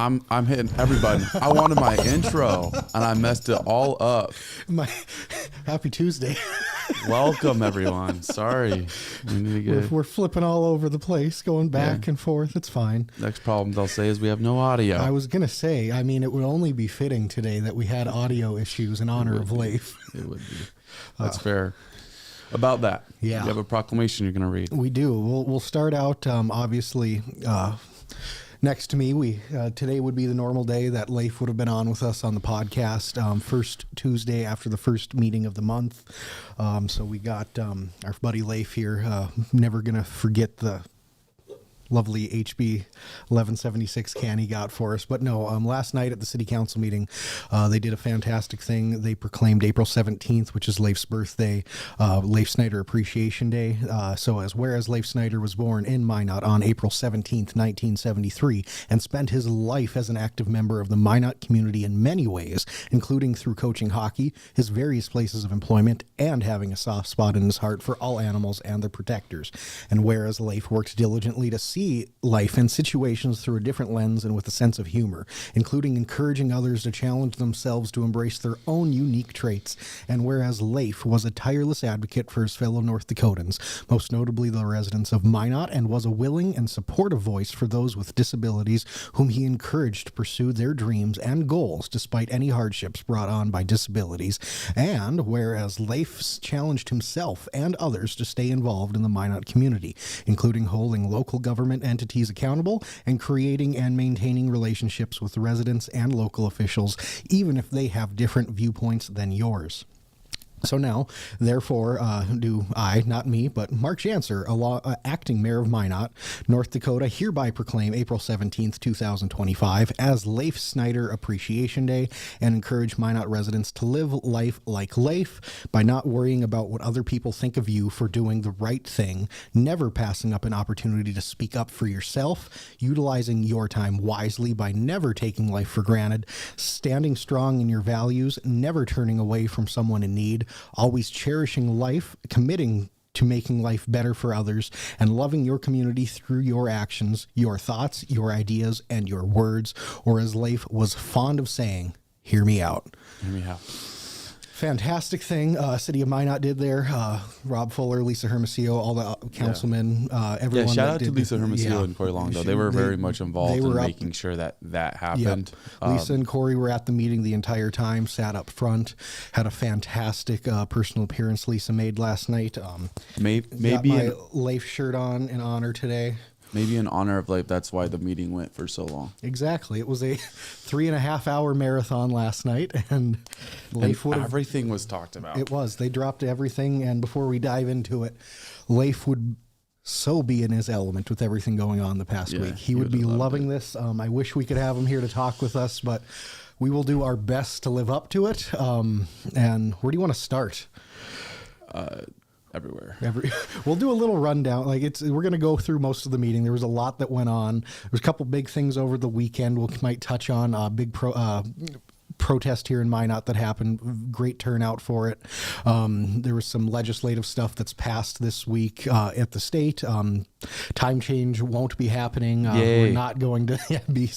I'm hitting every button. I wanted my intro and I messed it all up. Happy Tuesday. Welcome everyone. Sorry. We're flipping all over the place, going back and forth. It's fine. Next problem they'll say is we have no audio. I was going to say, I mean, it would only be fitting today that we had audio issues in honor of Leif. It would be. That's fair. About that. Yeah. You have a proclamation you're going to read. We do. We'll start out, obviously, next to me. Today would be the normal day that Leif would have been on with us on the podcast, first Tuesday after the first meeting of the month. So we got our buddy Leif here. Never going to forget the lovely HB 1176 can he got for us. But no, last night at the city council meeting, they did a fantastic thing. They proclaimed April 17th, which is Leif's birthday, Leif Snyder Appreciation Day. Whereas Leif Snyder was born in Minot on April 17th, 1973, and spent his life as an active member of the Minot community in many ways, including through coaching hockey, his various places of employment, and having a soft spot in his heart for all animals and their protectors. And whereas Leif worked diligently to see life and situations through a different lens and with a sense of humor, including encouraging others to challenge themselves to embrace their own unique traits. And whereas Leif was a tireless advocate for his fellow North Dakotans, most notably the residents of Minot, and was a willing and supportive voice for those with disabilities whom he encouraged to pursue their dreams and goals despite any hardships brought on by disabilities. And whereas Leif challenged himself and others to stay involved in the Minot community, including holding local government entities accountable and creating and maintaining relationships with residents and local officials, even if they have different viewpoints than yours. So now, therefore, do I, not me, but Mark Janser, acting mayor of Minot, North Dakota, hereby proclaim April 17th, 2025 as Leif Snyder Appreciation Day and encourage Minot residents to live life like Leif by not worrying about what other people think of you for doing the right thing, never passing up an opportunity to speak up for yourself, utilizing your time wisely by never taking life for granted, standing strong in your values, never turning away from someone in need, always cherishing life, committing to making life better for others, and loving your community through your actions, your thoughts, your ideas, and your words, or as Leif was fond of saying, hear me out. Hear me out. Fantastic thing City of Minot did there. Rob Fuller, Lisa Hermosillo, all the councilmen, everyone. Yeah, shout out to Lisa Hermosillo and Corey Long, though. They were very much involved in making sure that happened. Yep. Lisa and Corey were at the meeting the entire time, sat up front, had a fantastic personal appearance Lisa made last night. Maybe got my Leif shirt on in honor today. Maybe in honor of Leif, that's why the meeting went for so long. Exactly. It was a 3.5-hour marathon last night, and Leif would everything was talked about. It was. They dropped everything, and before we dive into it, Leif would so be in his element with everything going on the past week. He would be loving this. I wish we could have him here to talk with us, but we will do our best to live up to it. And where do you want to start? Everywhere. We'll do a little rundown. We're going to go through most of the meeting. There was a lot that went on. There's a couple big things over the weekend. We might touch on big protest here in Minot that happened. Great turnout for it. There was some legislative stuff that's passed this week at the state. Time change won't be happening. We're not going to be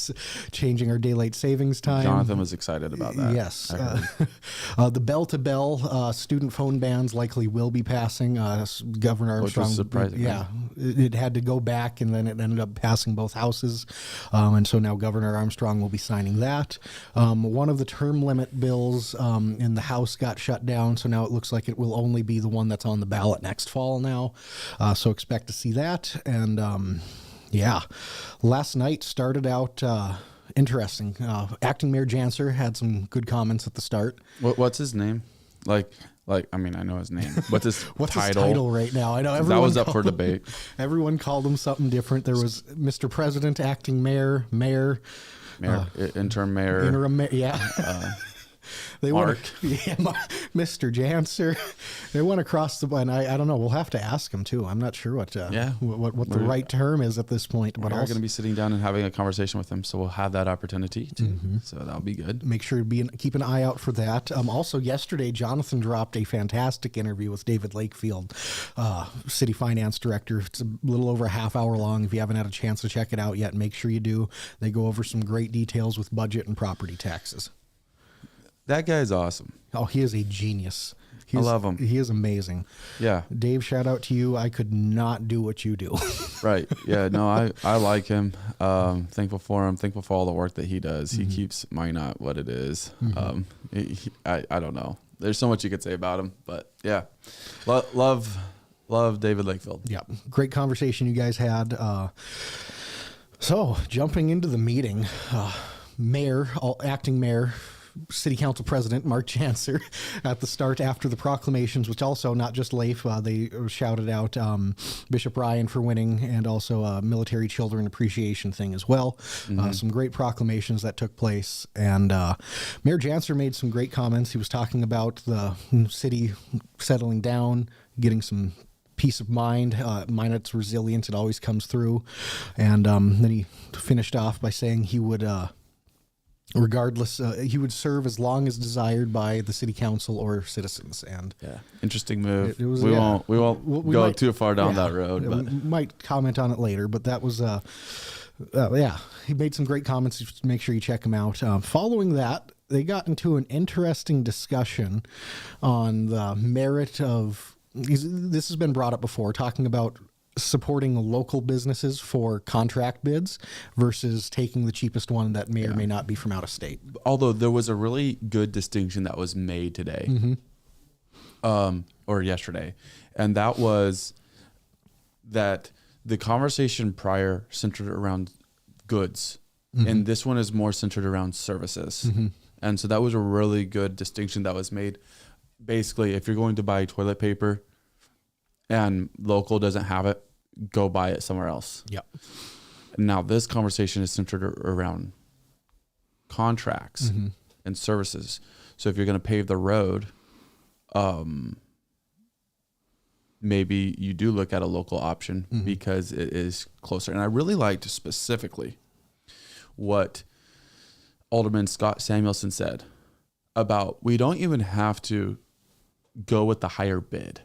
changing our daylight savings time. Jonathan was excited about that. Yes. The bell-to-bell student phone bans likely will be passing. Governor Armstrong. Which was surprising. Yeah. It had to go back, and then it ended up passing both houses. And so now Governor Armstrong will be signing that. One of the term limit bills in the House got shut down, so now it looks like it will only be the one that's on the ballot next fall now. So expect to see that. And last night started out interesting. Acting Mayor Janser had some good comments at the start. What's his name? I mean, I know his name. What's his What's title? his title right now? I know that was up for debate. Everyone called him something different. There was Mr. President, Acting Mayor, Interim Mayor. Yeah. Mark. Mr. Janser. They went across the line. I don't know. We'll have to ask him too. I'm not sure what the right term is at this point. But we're going to be sitting down and having a conversation with him, so we'll have that opportunity too. Mm-hmm. So that'll be good. Make sure to keep an eye out for that. Also, yesterday, Jonathan dropped a fantastic interview with David Lakefield, City Finance Director. It's a little over a half hour long. If you haven't had a chance to check it out yet, make sure you do. They go over some great details with budget and property taxes. That guy's awesome. Oh, he is a genius. I love him. He is amazing. Yeah. Dave, shout out to you. I could not do what you do. Right. Yeah. No, I like him. Thankful for him. Thankful for all the work that he does. Mm-hmm. He keeps Minot what it is. Mm-hmm. I don't know. There's so much you could say about him, but yeah. Love David Lakefield. Yeah. Great conversation you guys had. So jumping into the meeting, acting mayor, City Council President Mark Janser at the start after the proclamations, which also not just Leif, they shouted out Bishop Ryan for winning, and also a military children appreciation thing as well. Mm-hmm. Some great proclamations that took place, and Mayor Janser made some great comments. He was talking about the city settling down, getting some peace of mind. Minot's resilience, it always comes through. And then he finished off by saying he would regardless, he would serve as long as desired by the city council or citizens. And interesting move. We won't go too far down that road, but we might comment on it later. But that was he made some great comments. Make sure you check him out. Following that, they got into an interesting discussion on the merit of, this has been brought up before, talking about supporting local businesses for contract bids versus taking the cheapest one that may or may not be from out of state. Although there was a really good distinction that was made today, or yesterday, and that was that the conversation prior centered around goods, and this one is more centered around services. And so that was a really good distinction that was made. Basically, if you're going to buy toilet paper and local doesn't have it, go buy it somewhere else. Yep. Now this conversation is centered around contracts and services. So if you're going to pave the road, maybe you do look at a local option because it is closer. And I really liked specifically what Alderman Scott Samuelson said about, we don't even have to go with the higher bid.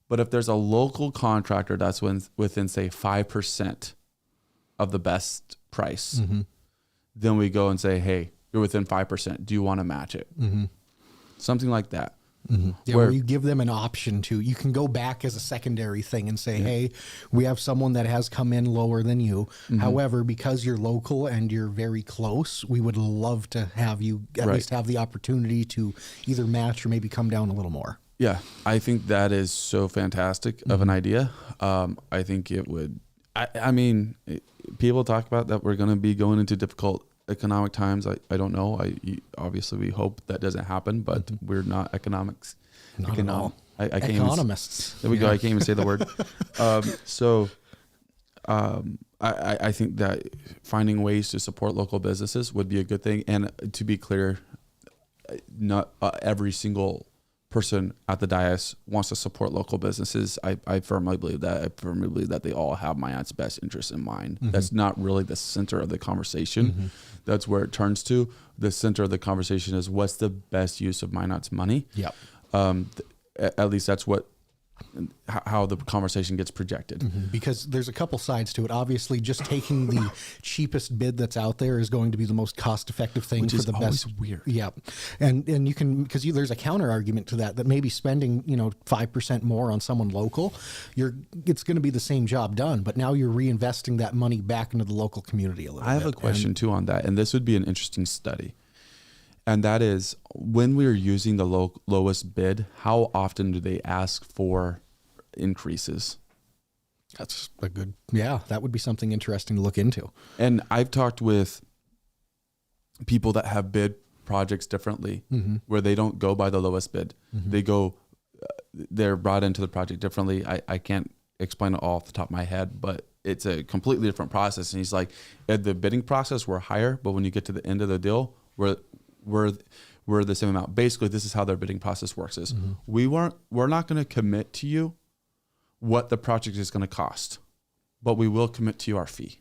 But if there's a local contractor that's within, say, 5% of the best price, then we go and say, hey, you're within 5%. Do you want to match it? Something like that. Yeah, where you give them an option to, you can go back as a secondary thing and say, hey, we have someone that has come in lower than you. However, because you're local and you're very close, we would love to have you at least have the opportunity to either match or maybe come down a little more. Yeah, I think that is so fantastic of an idea. I think it would, I mean, people talk about that we're going to be going into difficult economic times. I don't know. Obviously we hope that doesn't happen, but we're not economics. Not at all. I can't economists. There we go. I can't even say the word. I think that finding ways to support local businesses would be a good thing. And to be clear, not every single person at the dais wants to support local businesses. I firmly believe that. I firmly believe that they all have Minot's best interest in mind. That's not really the center of the conversation. That's where it turns to. The center of the conversation is, what's the best use of Minot's money? Yep. At least that's how the conversation gets projected. Because there's a couple sides to it. Obviously, just taking the cheapest bid that's out there is going to be the most cost-effective thing. Which for is the always best. Weird. Yeah, and you can, because there's a counter argument to that maybe spending 5% more on someone local, it's going to be the same job done, but now you're reinvesting that money back into the local community a little bit. I have a question too on that, and this would be an interesting study. And that is, when we're using the lowest bid, how often do they ask for increases? That's that would be something interesting to look into. And I've talked with people that have bid projects differently, where they don't go by the lowest bid. They're brought into the project differently. I can't explain it all off the top of my head, but it's a completely different process. And he's like, at the bidding process, we're higher, but when you get to the end of the deal, we're we're the same amount. Basically, this is how their bidding process works is we're not going to commit to you what the project is going to cost, but we will commit to you our fee.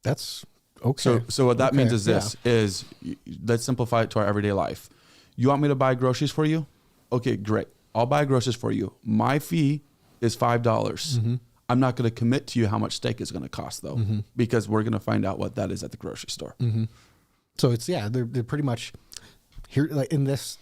That's okay. So what that means is this is, let's simplify it to our everyday life. You want me to buy groceries for you? Okay, great. I'll buy groceries for you. My fee is $5. I'm not going to commit to you how much steak is going to cost though, because we're going to find out what that is at the grocery store. So it's, they're pretty much here, like in this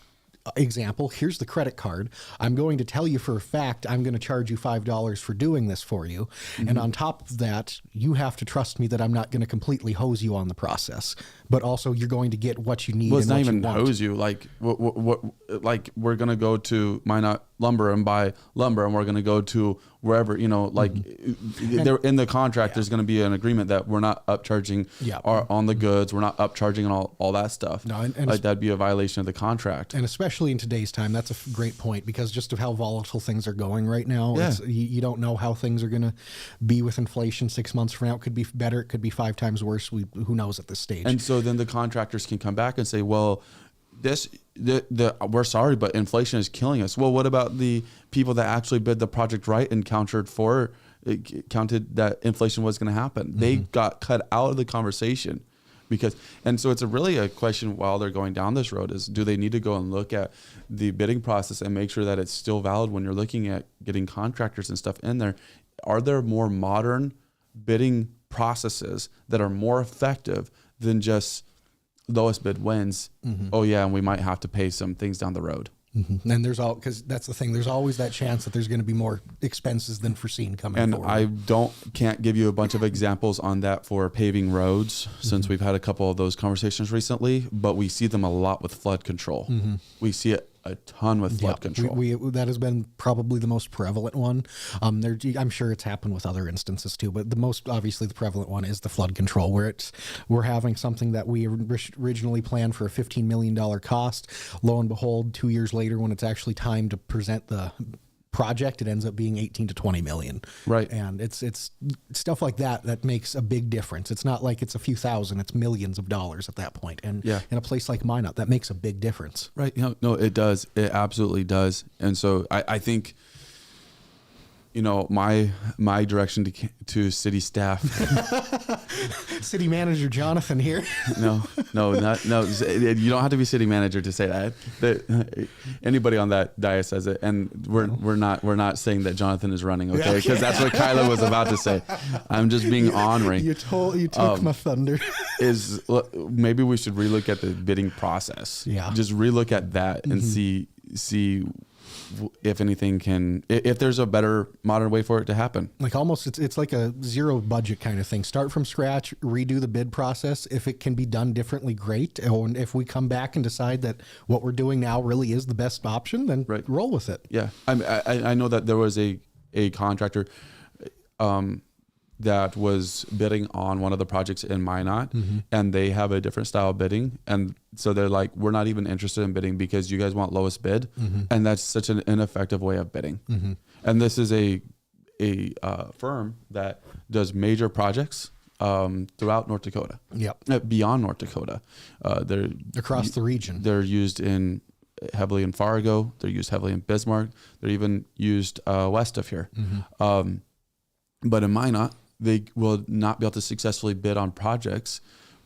example, here's the credit card. I'm going to tell you for a fact, I'm going to charge you $5 for doing this for you. And on top of that, you have to trust me that I'm not going to completely hose you on the process, but also you're going to get what you need. Well, it's not even hose you. Like like we're going to go to Minot Lumber and buy lumber, and we're going to go to wherever, like they're in the contract, there's going to be an agreement that we're not upcharging on the goods. We're not upcharging on all that stuff. No, and like that'd be a violation of the contract. And especially in today's time, that's a great point, because just of how volatile things are going right now, you don't know how things are going to be with inflation 6 months from now. It could be better. It could be 5 times worse. Who knows at this stage. And so then the contractors can come back and say, well, we're sorry, but inflation is killing us. Well, what about the people that actually bid the project right and counted that inflation was going to happen? They got cut out of the conversation and so it's really a question while they're going down this road is, do they need to go and look at the bidding process and make sure that it's still valid when you're looking at getting contractors and stuff in there? Are there more modern bidding processes that are more effective than just lowest bid wins? Oh yeah, and we might have to pay some things down the road. And because that's the thing, there's always that chance that there's going to be more expenses than foreseen coming forward. And I can't give you a bunch of examples on that for paving roads, since we've had a couple of those conversations recently, but we see them a lot with flood control. We see it a ton with flood control. That has been probably the most prevalent one. I'm sure it's happened with other instances too, but the prevalent one is the flood control, where we're having something that we originally planned for a $15 million cost. Lo and behold, 2 years later, when it's actually time to present the project, it ends up being 18 to 20 million. Right. And it's stuff like that makes a big difference. It's not like it's a few thousand, it's millions of dollars at that point. And in a place like Minot, that makes a big difference. Right. No, it does. It absolutely does. And so I think, my direction to city staff, city manager Jonathan here. No. You don't have to be city manager to say that. Anybody on that dais says it, and we're not saying that Jonathan is running, okay? Because that's what Kyler was about to say. I'm just being honoring. You took my thunder. Maybe we should relook at the bidding process. Yeah. Just relook at that and see if anything if there's a better modern way for it to happen. Like almost it's like a zero budget kind of thing. Start from scratch, redo the bid process. If it can be done differently, great. And if we come back and decide that what we're doing now really is the best option, then roll with it. Yeah. I know that there was a contractor that was bidding on one of the projects in Minot, and they have a different style of bidding. And so they're like, we're not even interested in bidding because you guys want lowest bid. And that's such an ineffective way of bidding. And this is a firm that does major projects throughout North Dakota. Beyond North Dakota. They're across the region. They're used heavily in Fargo. They're used heavily in Bismarck. They're even used west of here. But in Minot, they will not be able to successfully bid on projects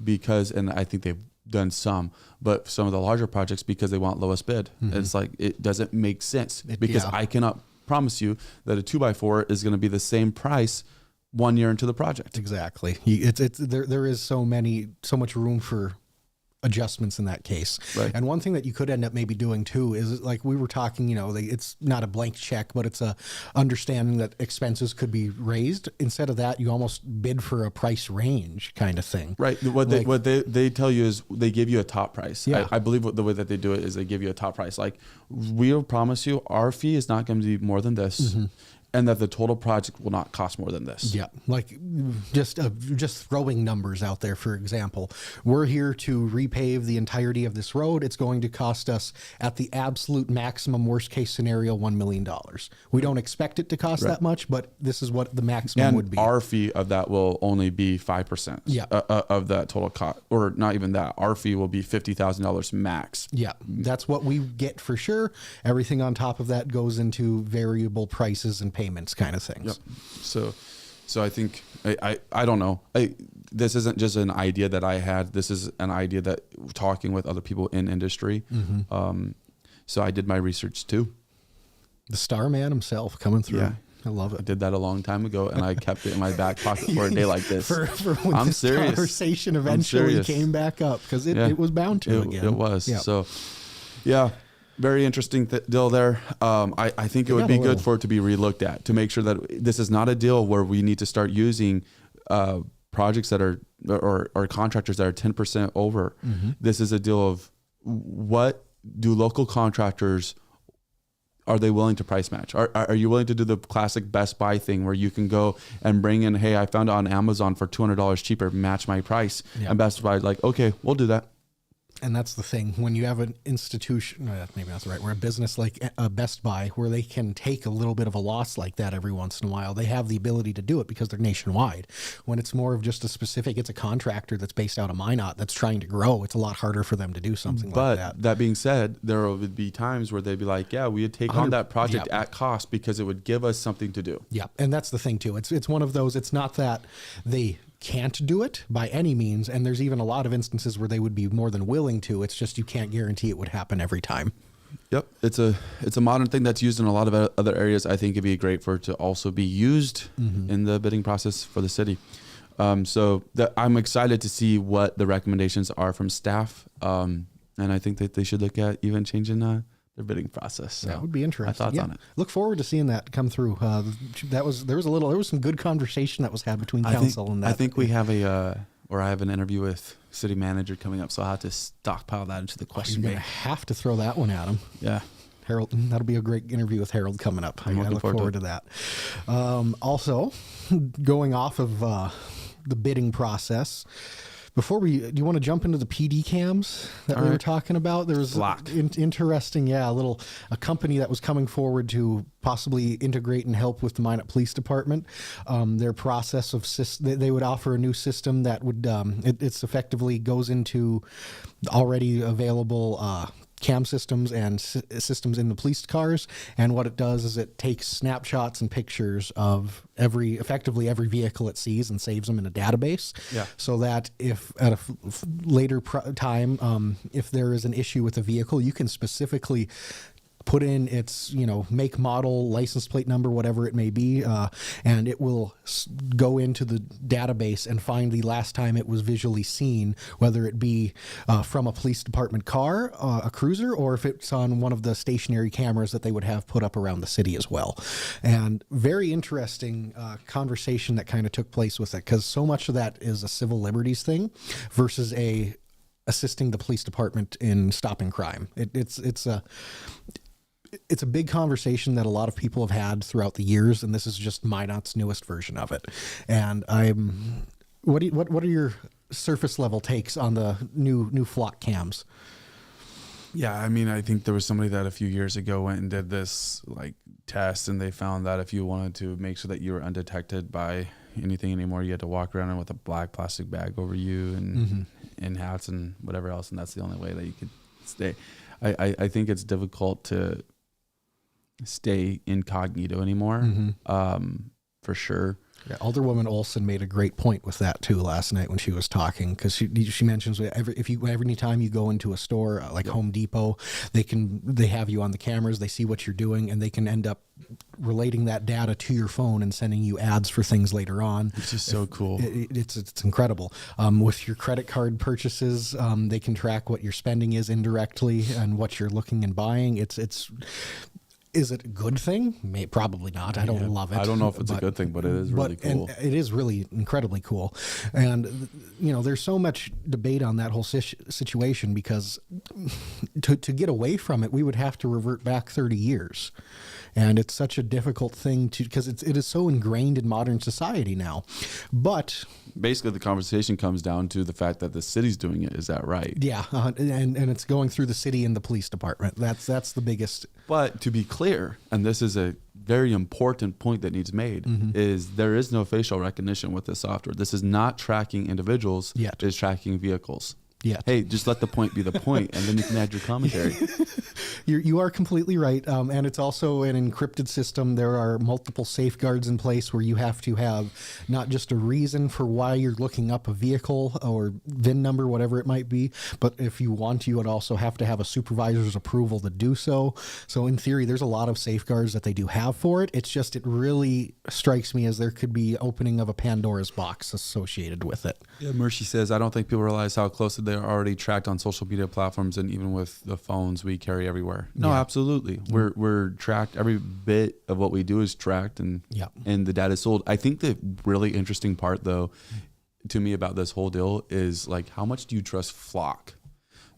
and I think they've done some, but some of the larger projects because they want lowest bid. It's like, it doesn't make sense because I cannot promise you that a 2x4 is going to be the same price 1 year into the project. Exactly. There is so much room for adjustments in that case. Right. And one thing that you could end up maybe doing too is, like we were talking, it's not a blank check, but it's a understanding that expenses could be raised. Instead of that, you almost bid for a price range kind of thing. Right. What they tell you is they give you a top price. Yeah. I believe the way that they do it is they give you a top price. Like, we'll promise you our fee is not going to be more than this. and that the total project will not cost more than this. Yeah, like just throwing numbers out there. For example, we're here to repave the entirety of this road. It's going to cost us, at the absolute maximum, worst case scenario, $1 million. We don't expect it to cost that much, but this is what the maximum would be. Our fee of that will only be 5% of that total cost, or not even that. Our fee will be $50,000 max. Yeah, that's what we get for sure. Everything on top of that goes into variable prices and payments kind of things. Yep. So I think, I don't know. This isn't just an idea that I had. This is an idea that talking with other people in industry. So I did my research too. The Starr man himself coming through. Yeah. I love it. I did that a long time ago, and I kept it in my back pocket for a day like this. for when I'm this serious. Conversation eventually came back up, because it was bound to again. It was. Yep. So, yeah, very interesting deal there. I think it would be good for it to be relooked at, to make sure that this is not a deal where we need to start using projects that are or contractors that are 10% over. This is a deal of, what do local contractors, are they willing to price match? Are you willing to do the classic Best Buy thing where you can go and bring in, hey, I found it on Amazon for $200 cheaper, match my price. And Best Buy is like, okay, we'll do that. And that's the thing, when you have an institution, maybe that's right, where a business like a Best Buy, where they can take a little bit of a loss like that every once in a while, they have the ability to do it because they're nationwide. When it's more of just it's a contractor that's based out of Minot that's trying to grow, it's a lot harder for them to do something like that. But that being said, there would be times where they'd be like, yeah, we would take on that project at cost because it would give us something to do. Yeah, and that's the thing too. It's one of those, it's not that they can't do it by any means, and there's even a lot of instances where they would be more than willing to. It's just you can't guarantee it would happen every time. Yep, it's a modern thing that's used in a lot of other areas. I think it'd be great for it to also be used in the bidding process for the city. So I'm excited to see what the recommendations are from staff, and I think that they should look at even changing their bidding process. So that would be interesting. My thoughts on it. Look forward to seeing that come through. There was some good conversation that was had between council and that. I think we have I have an interview with city manager coming up, so I'll have to stockpile that into the question. You're going to have to throw that one at him. Yeah. Harold, that'll be a great interview with Harold coming up. I look forward to that. Also, going off of the bidding process, do you want to jump into the PD cams that we were talking about? There was interesting, a company that was coming forward to possibly integrate and help with the Minot Police Department. Their process of they would offer a new system that would it's effectively goes into already available cam systems and systems in the police cars, and what it does is it takes snapshots and pictures of effectively every vehicle it sees and saves them in a database, so that if at a later time if there is an issue with a vehicle, you can specifically put in its make, model, license plate number, whatever it may be, and it will go into the database and find the last time it was visually seen, whether it be from a police department car, a cruiser, or if it's on one of the stationary cameras that they would have put up around the city as well. And very interesting conversation that kind of took place with it, because so much of that is a civil liberties thing versus assisting the police department in stopping crime. It's a big conversation that a lot of people have had throughout the years, and this is just Minot's newest version of it. And what are your surface level takes on the new flock cams? Yeah, I mean, I think there was somebody that a few years ago went and did this test, and they found that if you wanted to make sure that you were undetected by anything anymore, you had to walk around with a black plastic bag over you and hats and whatever else, and that's the only way that you could stay. I think it's difficult to stay incognito anymore, for sure. Yeah, Alderwoman Olson made a great point with that too last night when she was talking, because she mentions every time you go into a store like Home Depot, they have you on the cameras, they see what you're doing, and they can end up relating that data to your phone and sending you ads for things later on. It's just so cool. It's incredible. With your credit card purchases, they can track what your spending is indirectly and what you're looking and buying. Is it a good thing? Probably not. I don't love it. I don't know if it's a good thing, but it is really cool. And it is really incredibly cool. And, there's so much debate on that whole situation, because to get away from it, we would have to revert back 30 years. And it's such a difficult thing because it is so ingrained in modern society now. But basically the conversation comes down to the fact that the city's doing it. Is that right? yeah, and it's going through the city and the police department. That's the biggest. But to be clear, and this is a very important point that needs made, is there is no facial recognition with this software. This is not tracking individuals. Yet. It's tracking vehicles. Yeah. Hey, just let the point be the point, and then you can add your commentary. You are completely right. And it's also an encrypted system. There are multiple safeguards in place where you have to have not just a reason for why you're looking up a vehicle or VIN number, whatever it might be, but if you want, you would also have to have a supervisor's approval to do so. So in theory, there's a lot of safeguards that they do have for it. It's just, it really strikes me as there could be opening of a Pandora's box associated with it. Yeah, Mercy says, I don't think people realize how closely they're already tracked on social media platforms, and even with the phones we carry everywhere. No, Yeah. absolutely. We're tracked. Every bit of what we do is tracked, and the data is sold. I think the really interesting part, though, to me about this whole deal is like, how much do you trust Flock?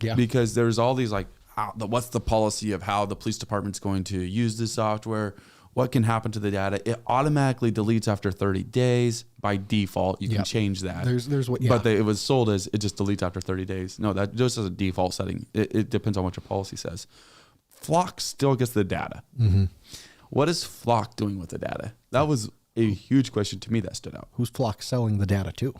Yeah. Because there's all these like, what's the policy of how the police department's going to use this software? What can happen to the data? It automatically deletes after 30 days by default. You can change that. There's what, But it was sold as it just deletes after 30 days. No, that just as a default setting. It depends on what your policy says. Flock still gets the data. What is Flock doing with the data? That was a huge question to me that stood out. Who's Flock selling the data to?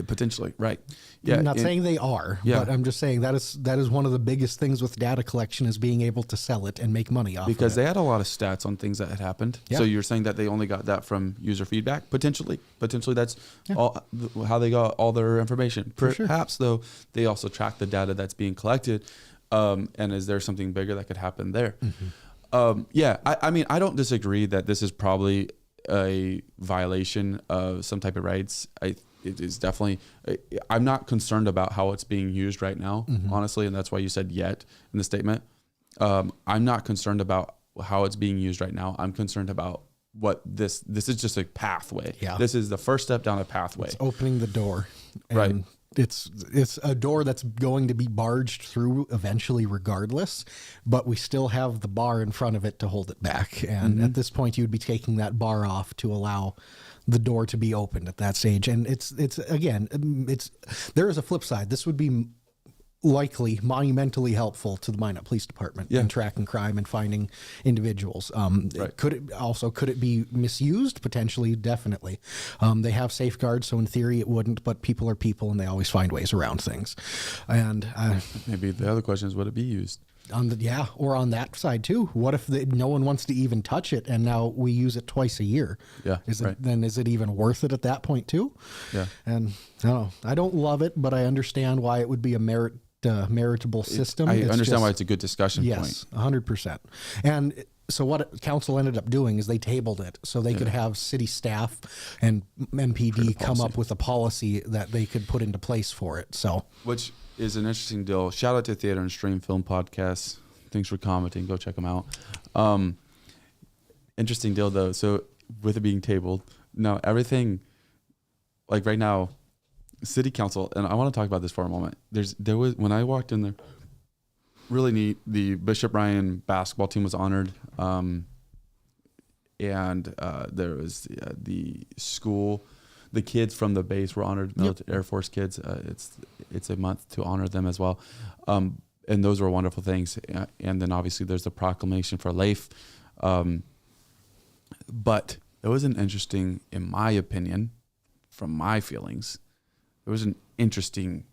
Potentially, right. Yeah, I'm not saying they are, but I'm just saying that is one of the biggest things with data collection is being able to sell it and make money off because of it. they had a lot of stats on things that had happened. Yeah. So you're saying that they only got that from user feedback? Potentially that's all how they got all their information. Perhaps, though, they also track the data that's being collected. And is there something bigger that could happen there? I mean, I don't disagree that this is probably a violation of some type of rights. It is definitely, I'm not concerned about how it's being used right now, honestly. And that's why you said yet in the statement. I'm not concerned about how it's being used right now. I'm concerned about what this is just a pathway. Yeah. This is the first step down a pathway. It's opening the door. And right. It's a door that's going to be barged through eventually regardless, but we still have the bar in front of it to hold it back. And at this point, you'd be taking that bar off to allow the door to be opened at that stage. And it's there is a flip side. This would be likely monumentally helpful to the Minot Police Department in tracking crime and finding individuals. Right. Could it be misused? Potentially, definitely. They have safeguards, so in theory it wouldn't, but people are people and they always find ways around things. And maybe the other question is, would it be used? Or on that side too. What if no one wants to even touch it, and now we use it twice a year? Yeah, is it even worth it at that point too? Yeah. And I don't know. I don't love it, but I understand why it would be a meritable system. I understand why it's a good discussion point. Yes, 100%. And so what council ended up doing is they tabled it so they could have city staff and MPD come up with a policy that they could put into place for it. So, which is an interesting deal. Shout out to Theater and Stream Film Podcasts. Thanks for commenting. Go check them out. Interesting deal though. So with it being tabled, now everything, like right now, city council, and I want to talk about this for a moment. There was when I walked in there, really neat. The Bishop Ryan basketball team was honored, and there was the school. The kids from the base were honored, military Air Force kids. It's a month to honor them as well. And those were wonderful things. And then obviously there's the proclamation for Leif. But it was an interesting, in my opinion, from my feelings, it was an interesting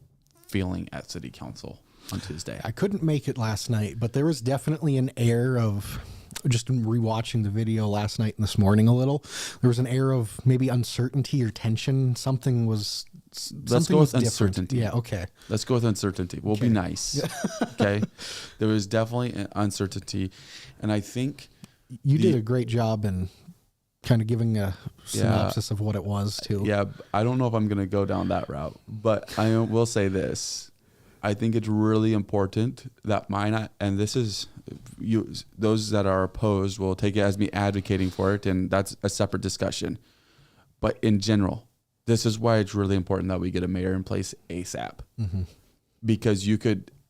feeling at City Council on Tuesday. I couldn't make it last night, but there was definitely an air of, just rewatching the video last night and this morning a little, there was an air of maybe uncertainty or tension. Let's go with uncertainty. Yeah, okay. Let's go with uncertainty. We'll be nice. Okay. There was definitely an uncertainty. And I think you did a great job in kind of giving a synopsis of what it was too. Yeah. I don't know if I'm going to go down that route, but I will say this. I think it's really important that and this is those that are opposed will take it as me advocating for it, and that's a separate discussion. But in general, this is why it's really important that we get a mayor in place ASAP. Mm-hmm. Because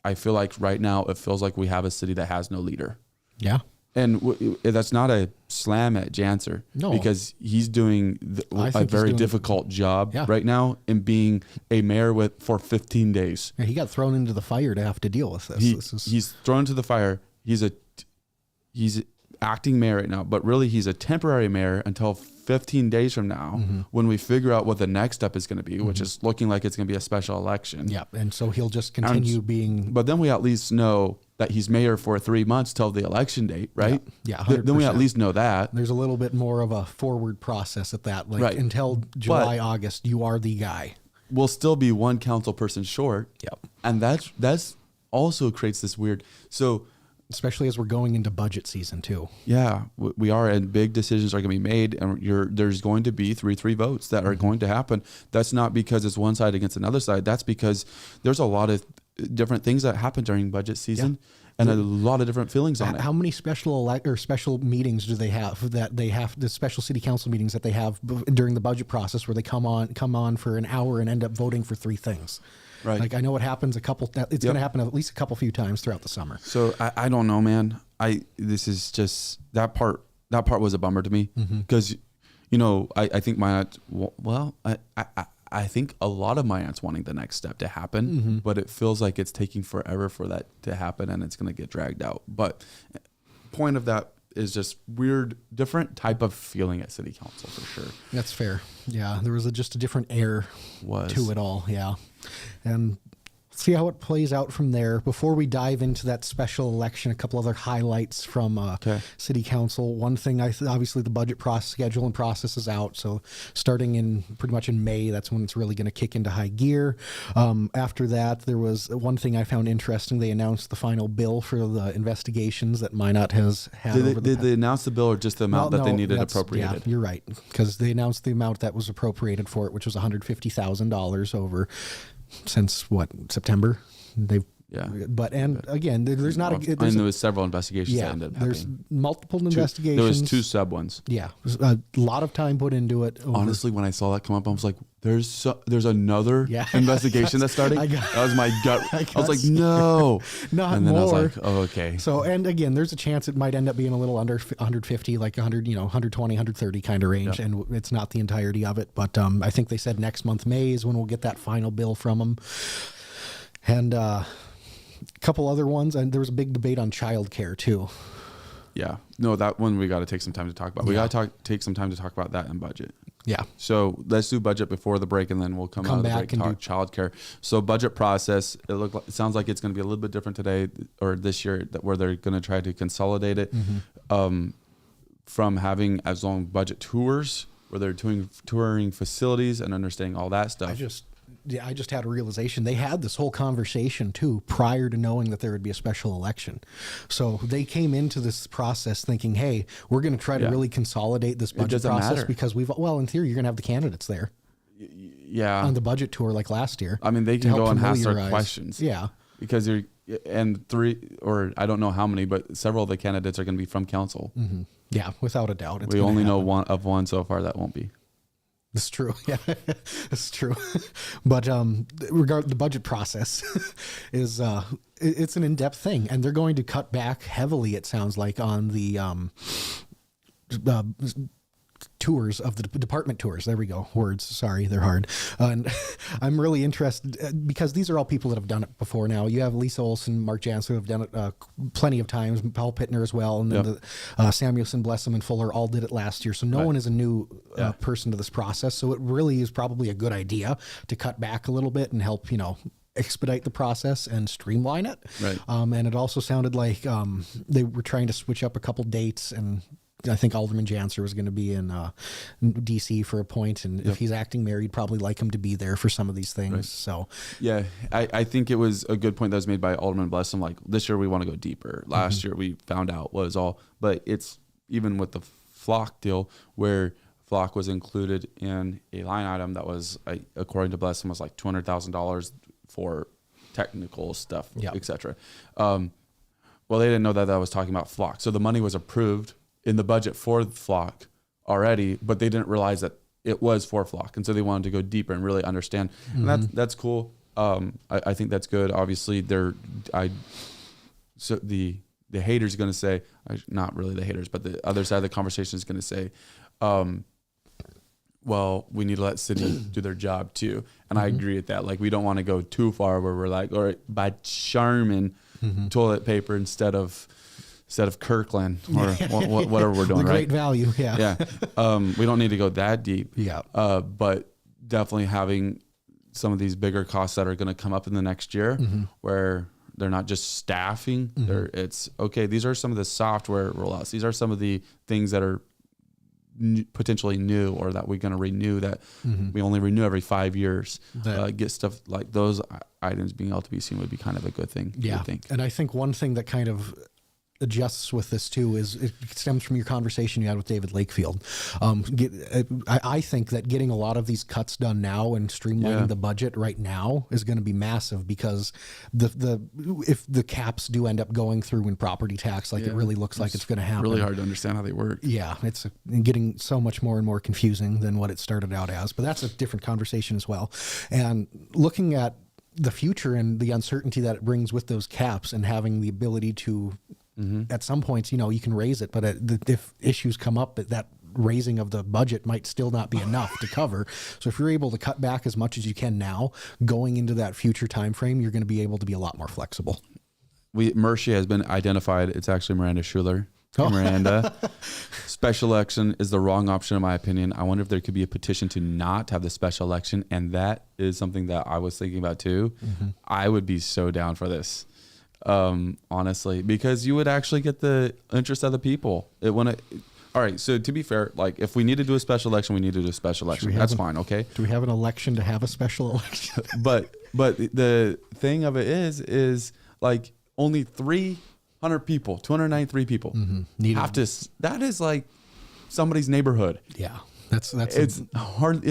I feel like right now it feels like we have a city that has no leader. Yeah. And that's not a slam at Janser, because he's doing a very difficult job right now in being a mayor for 15 days. Yeah, he got thrown into the fire to have to deal with this. He's thrown into the fire. He's acting mayor right now, but really he's a temporary mayor until 15 days from now, when we figure out what the next step is going to be, which is looking like it's going to be a special election. Yeah, and so he'll just continue being. But then we at least know that he's mayor for 3 months till the election date, right? Yeah, then we at least know that. There's a little bit more of a forward process at that. Like until July, August, you are the guy. We'll still be one council person short. Yep. And that's also creates this weird. So. Especially as we're going into budget season too. Yeah, we are, and big decisions are going to be made, and there's going to be 3-3 votes that are going to happen. That's not because it's one side against another side. That's because there's a lot of different things that happen during budget season, and a lot of different feelings on it. How many special meetings do they have the special city council meetings that they have during the budget process where they come on for an hour and end up voting for 3 things? Right. Like I know it happens it's going to happen at least a few times throughout the summer. So I don't know, man. This is just that part was a bummer to me, because, I think my aunt, I think a lot of my aunts wanting the next step to happen, but it feels like it's taking forever for that to happen, and it's going to get dragged out. But point of that is just weird, different type of feeling at city council for sure. That's fair. Yeah, there was just a different air to it all. Yeah, and see how it plays out from there. Before we dive into that special election, a couple other highlights from City Council. One thing, obviously the budget schedule and process is out. So starting pretty much in May, that's when it's really going to kick into high gear. After that, there was one thing I found interesting. They announced the final bill for the investigations that Minot has had. Did they announce the bill or just the amount that they needed appropriated? Yeah, you're right. Because they announced the amount that was appropriated for it, which was $150,000 over... Since September? Again, there's not. There was several investigations. that ended up there's multiple investigations. There was 2 sub ones. Yeah, a lot of time put into it. Honestly, when I saw that come up, I was like, "There's another investigation that's starting." That was my gut. I was like, "No, not and then more." I was like, "Oh, okay." So, and again, there's a chance it might end up being a little under 150, like 100, 120, 130 kind of range, and it's not the entirety of it. But I think they said next month, May, is when we'll get that final bill from them, and. Couple other ones, and there was a big debate on childcare too. Yeah, no, that one we got to take some time to talk about. We got to take some time to talk about that in budget. Yeah. So let's do budget before the break, and then we'll come out of the break and talk childcare. So budget process, it sounds like it's going to be a little bit different today or this year, where they're going to try to consolidate it from having as long budget tours, where they're touring facilities and understanding all that stuff. I just had a realization. They had this whole conversation too prior to knowing that there would be a special election. So they came into this process thinking, hey, we're going to try to really consolidate this budget process because in theory, you're going to have the candidates there. Yeah. On the budget tour like last year. I mean, they can go and ask their questions. Yeah. Because I don't know how many, but several of the candidates are going to be from council. Mm-hmm. Yeah, without a doubt. We only know one so far that won't be. That's true. Yeah, that's true. But the budget process is it's an in-depth thing, and they're going to cut back heavily. It sounds like on the tours of the department tours. There we go. Words. Sorry, they're hard. And I'm really interested because these are all people that have done it before now. You have Lisa Olson, Mark Jansen, who have done it plenty of times, Paul Pittner as well, and then Samuelson, Blessum, and Fuller all did it last year. So no one is a new person to this process. So it really is probably a good idea to cut back a little bit and help, expedite the process and streamline it. Right. And it also sounded like they were trying to switch up a couple dates, and I think Alderman Janser was going to be in D.C. for a point, and if he's acting mayor, you'd probably like him to be there for some of these things. Right. So, yeah, I think it was a good point that was made by Alderman Blessum. Like, this year we want to go deeper. Last year we found out was all, but it's even with the flock deal where flock was included in a line item that was, according to Blessum, was like $200,000 for technical stuff, etc. Well, they didn't know that was talking about flock, so the money was approved in the budget for flock already, but they didn't realize that it was for flock. And so they wanted to go deeper and really understand. And that's cool. I think that's good. Obviously the the haters going to say, not really the haters, but the other side of the conversation is going to say, well, we need to let city do their job too. And I agree with that. Like, we don't want to go too far where we're like, all right, buy Charmin toilet paper instead of Kirkland or whatever we're doing, the right? Great Value, yeah. We don't need to go that deep. Yeah. But definitely having some of these bigger costs that are going to come up in the next year where they're not just staffing. It's okay. These are some of the software rollouts. These are some of the things that are potentially new, or that we're going to renew, that we only renew every 5 years. Get stuff like those items being able to be seen would be kind of a good thing. Yeah. I think. And I think one thing that kind of adjusts with this too is it stems from your conversation you had with David Lakefield. I think that getting a lot of these cuts done now and streamlining the budget right now is going to be massive, because if the caps do end up going through in property tax, like it really looks like it's going to happen. Really hard to understand how they work. Yeah, it's getting so much more and more confusing than what it started out as. But that's a different conversation as well. And looking at the future and the uncertainty that it brings with those caps, and having the ability to at some points, you can raise it, but if issues come up, that raising of the budget might still not be enough to cover. So if you're able to cut back as much as you can now, going into that future time frame, you're going to be able to be a lot more flexible. Mercia has been identified. It's actually Miranda Schuler. Miranda. Special election is the wrong option, in my opinion. I wonder if there could be a petition to not have the special election, and that is something that I was thinking about too. I would be so down for this. Honestly, because you would actually get the interest of the people. All right. So to be fair, like, if we need to do a special election, we need to do a special election. That's fine. Okay. Do we have an election to have a special election? but the thing of it is like only 300 people, 293 people have to. That is like somebody's neighborhood. Yeah. It's hard.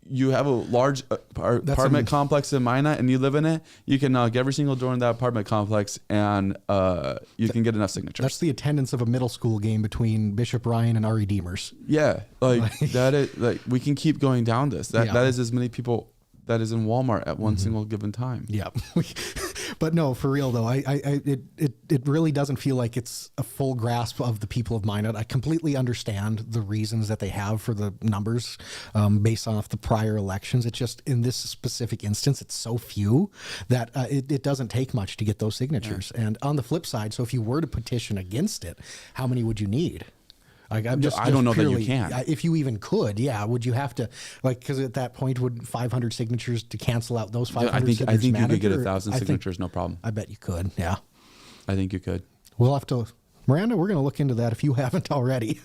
You have a large apartment complex in Minot and you live in it, you can knock every single door in that apartment complex and you can get enough signatures. That's the attendance of a middle school game between Bishop Ryan and R.E. Deemers. Yeah. Like that is like, we can keep going down this. That is as many people that is in Walmart at one single given time. Yeah. But no, for real though, it really doesn't feel like it's a full grasp of the people of Minot. I completely understand the reasons that they have for the numbers based off the prior elections. It's just in this specific instance, it's so few that it doesn't take much to get those signatures. Yeah. And on the flip side, so if you were to petition against it, how many would you need? Like, I don't know purely, that you can. If you even could, would you have to, like, because at that point, would 500 signatures to cancel out those 500 signatures I think you could get 1,000 signatures, no problem. I bet you could, yeah. I think you could. We'll have to, Miranda, we're going to look into that if you haven't already.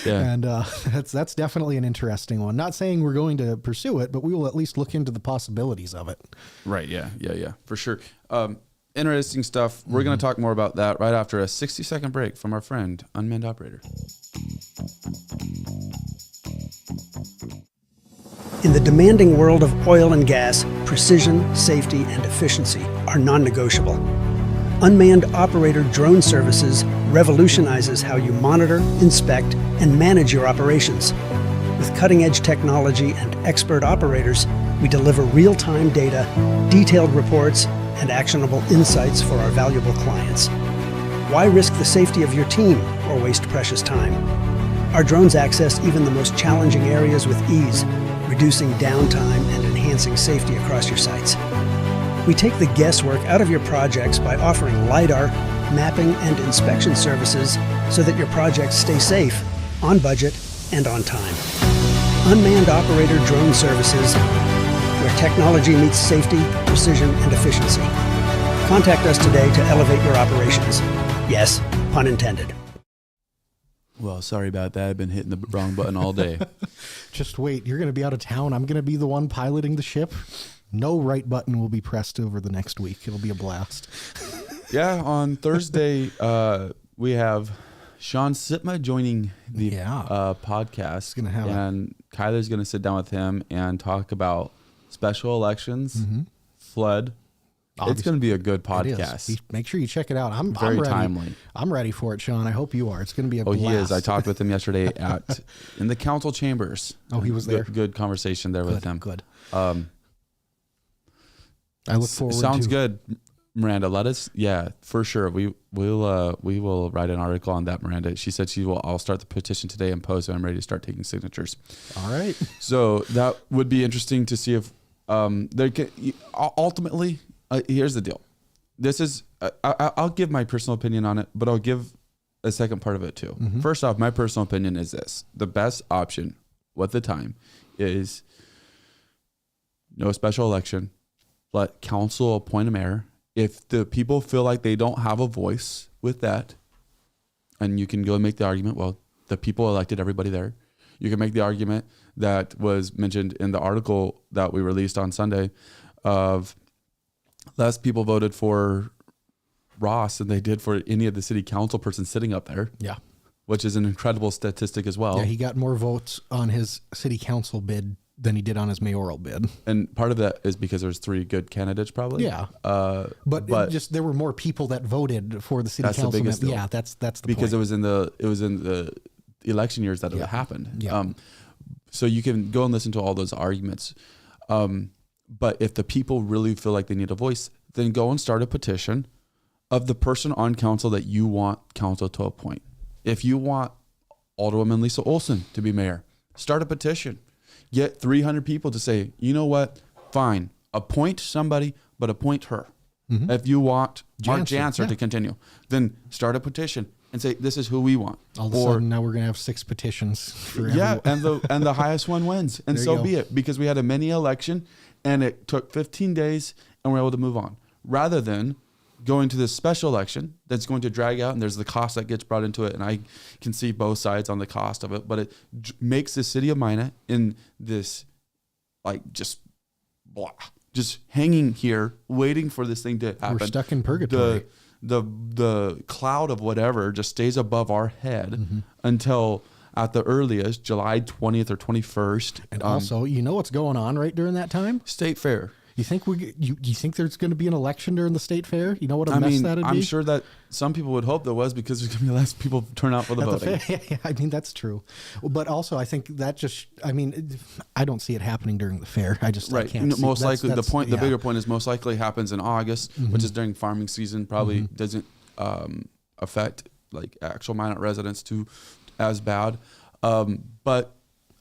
Yeah. And that's definitely an interesting one. Not saying we're going to pursue it, but we will at least look into the possibilities of it. Right, yeah, for sure. Interesting stuff. We're going to talk more about that right after a 60-second break from our friend, Unmanned Operator. In the demanding world of oil and gas, precision, safety, and efficiency are non-negotiable. Unmanned Operator Drone Services revolutionizes how you monitor, inspect, and manage your operations. With cutting-edge technology and expert operators, we deliver real-time data, detailed reports, and actionable insights for our valuable clients. Why risk the safety of your team or waste precious time? Our drones access even the most challenging areas with ease, reducing downtime and enhancing safety across your sites. We take the guesswork out of your projects by offering LiDAR, mapping, and inspection services so that your projects stay safe, on budget, and on time. Unmanned Operator Drone Services, where technology meets safety, precision, and efficiency. Contact us today to elevate your operations. Yes, pun intended. Well, sorry about that. I've been hitting the wrong button all day. Just wait. You're going to be out of town. I'm going to be the one piloting the ship. No right button will be pressed over the next week. It'll be a blast. Yeah, on Thursday, we have Sean Sitma joining the podcast. And Kyler's going to sit down with him and talk about special elections, flood. Obviously, it's going to be a good podcast. Make sure you check it out. I'm very ready. Timely. I'm ready for it, Sean. I hope you are. It's going to be a blast. He is. I talked with him yesterday in the council chambers. Oh, he was there. Good conversation there with him. Good. I look forward. Sounds to good. Miranda, let us, for sure. We will write an article on that, Miranda. She said I'll start the petition today and post it. I'm ready to start taking signatures. All right. So that would be interesting to see if they can, ultimately, here's the deal. This is, I'll give my personal opinion on it, but I'll give a second part of it too. Mm-hmm. First off, my personal opinion is this. The best option with the time is no special election. Let council appoint a mayor. If the people feel like they don't have a voice with that, and you can go and make the argument, well, the people elected everybody there. You can make the argument that was mentioned in the article that we released on Sunday of less people voted for Ross than they did for any of the city council persons sitting up there. Yeah. Which is an incredible statistic as well. Yeah, he got more votes on his city council bid than he did on his mayoral bid. And part of that is because there's 3 good candidates probably. Yeah. But just there were more people that voted for the city council. The biggest deal. Yeah, that's the because point. it was in the election years that it happened. Yeah. So you can go and listen to all those arguments. But if the people really feel like they need a voice, then go and start a petition of the person on council that you want council to appoint. If you want Alderwoman Lisa Olson to be mayor, start a petition. Get 300 people to say, you know what? Fine. Appoint somebody, but appoint her. Mm-hmm. If you want Mark Janser to continue, then start a petition and say, this is who we want. All of a sudden, now we're going to have 6 petitions for everyone. and the highest one wins. And so be it, because we had a mini election and it took 15 days and we're able to move on. Rather than going to this special election that's going to drag out, and there's the cost that gets brought into it, and I can see both sides on the cost of it, but it makes the city of Minot in this just hanging here waiting for this thing to happen. We're stuck in purgatory. The cloud of whatever just stays above our head until at the earliest July 20th or 21st. And also, you know what's going on right during that time? State fair. You think you think there's going to be an election during the state fair? You know what a mess that'd be? I'm sure that some people would hope there was, because there's going to be less people turn out for the voting. Yeah, I mean, that's true. But also, I think that I don't see it happening during the fair. I can't see. Most likely, the bigger point is most likely happens in August, which is during farming season. Probably doesn't affect like actual Minot residents too as bad. But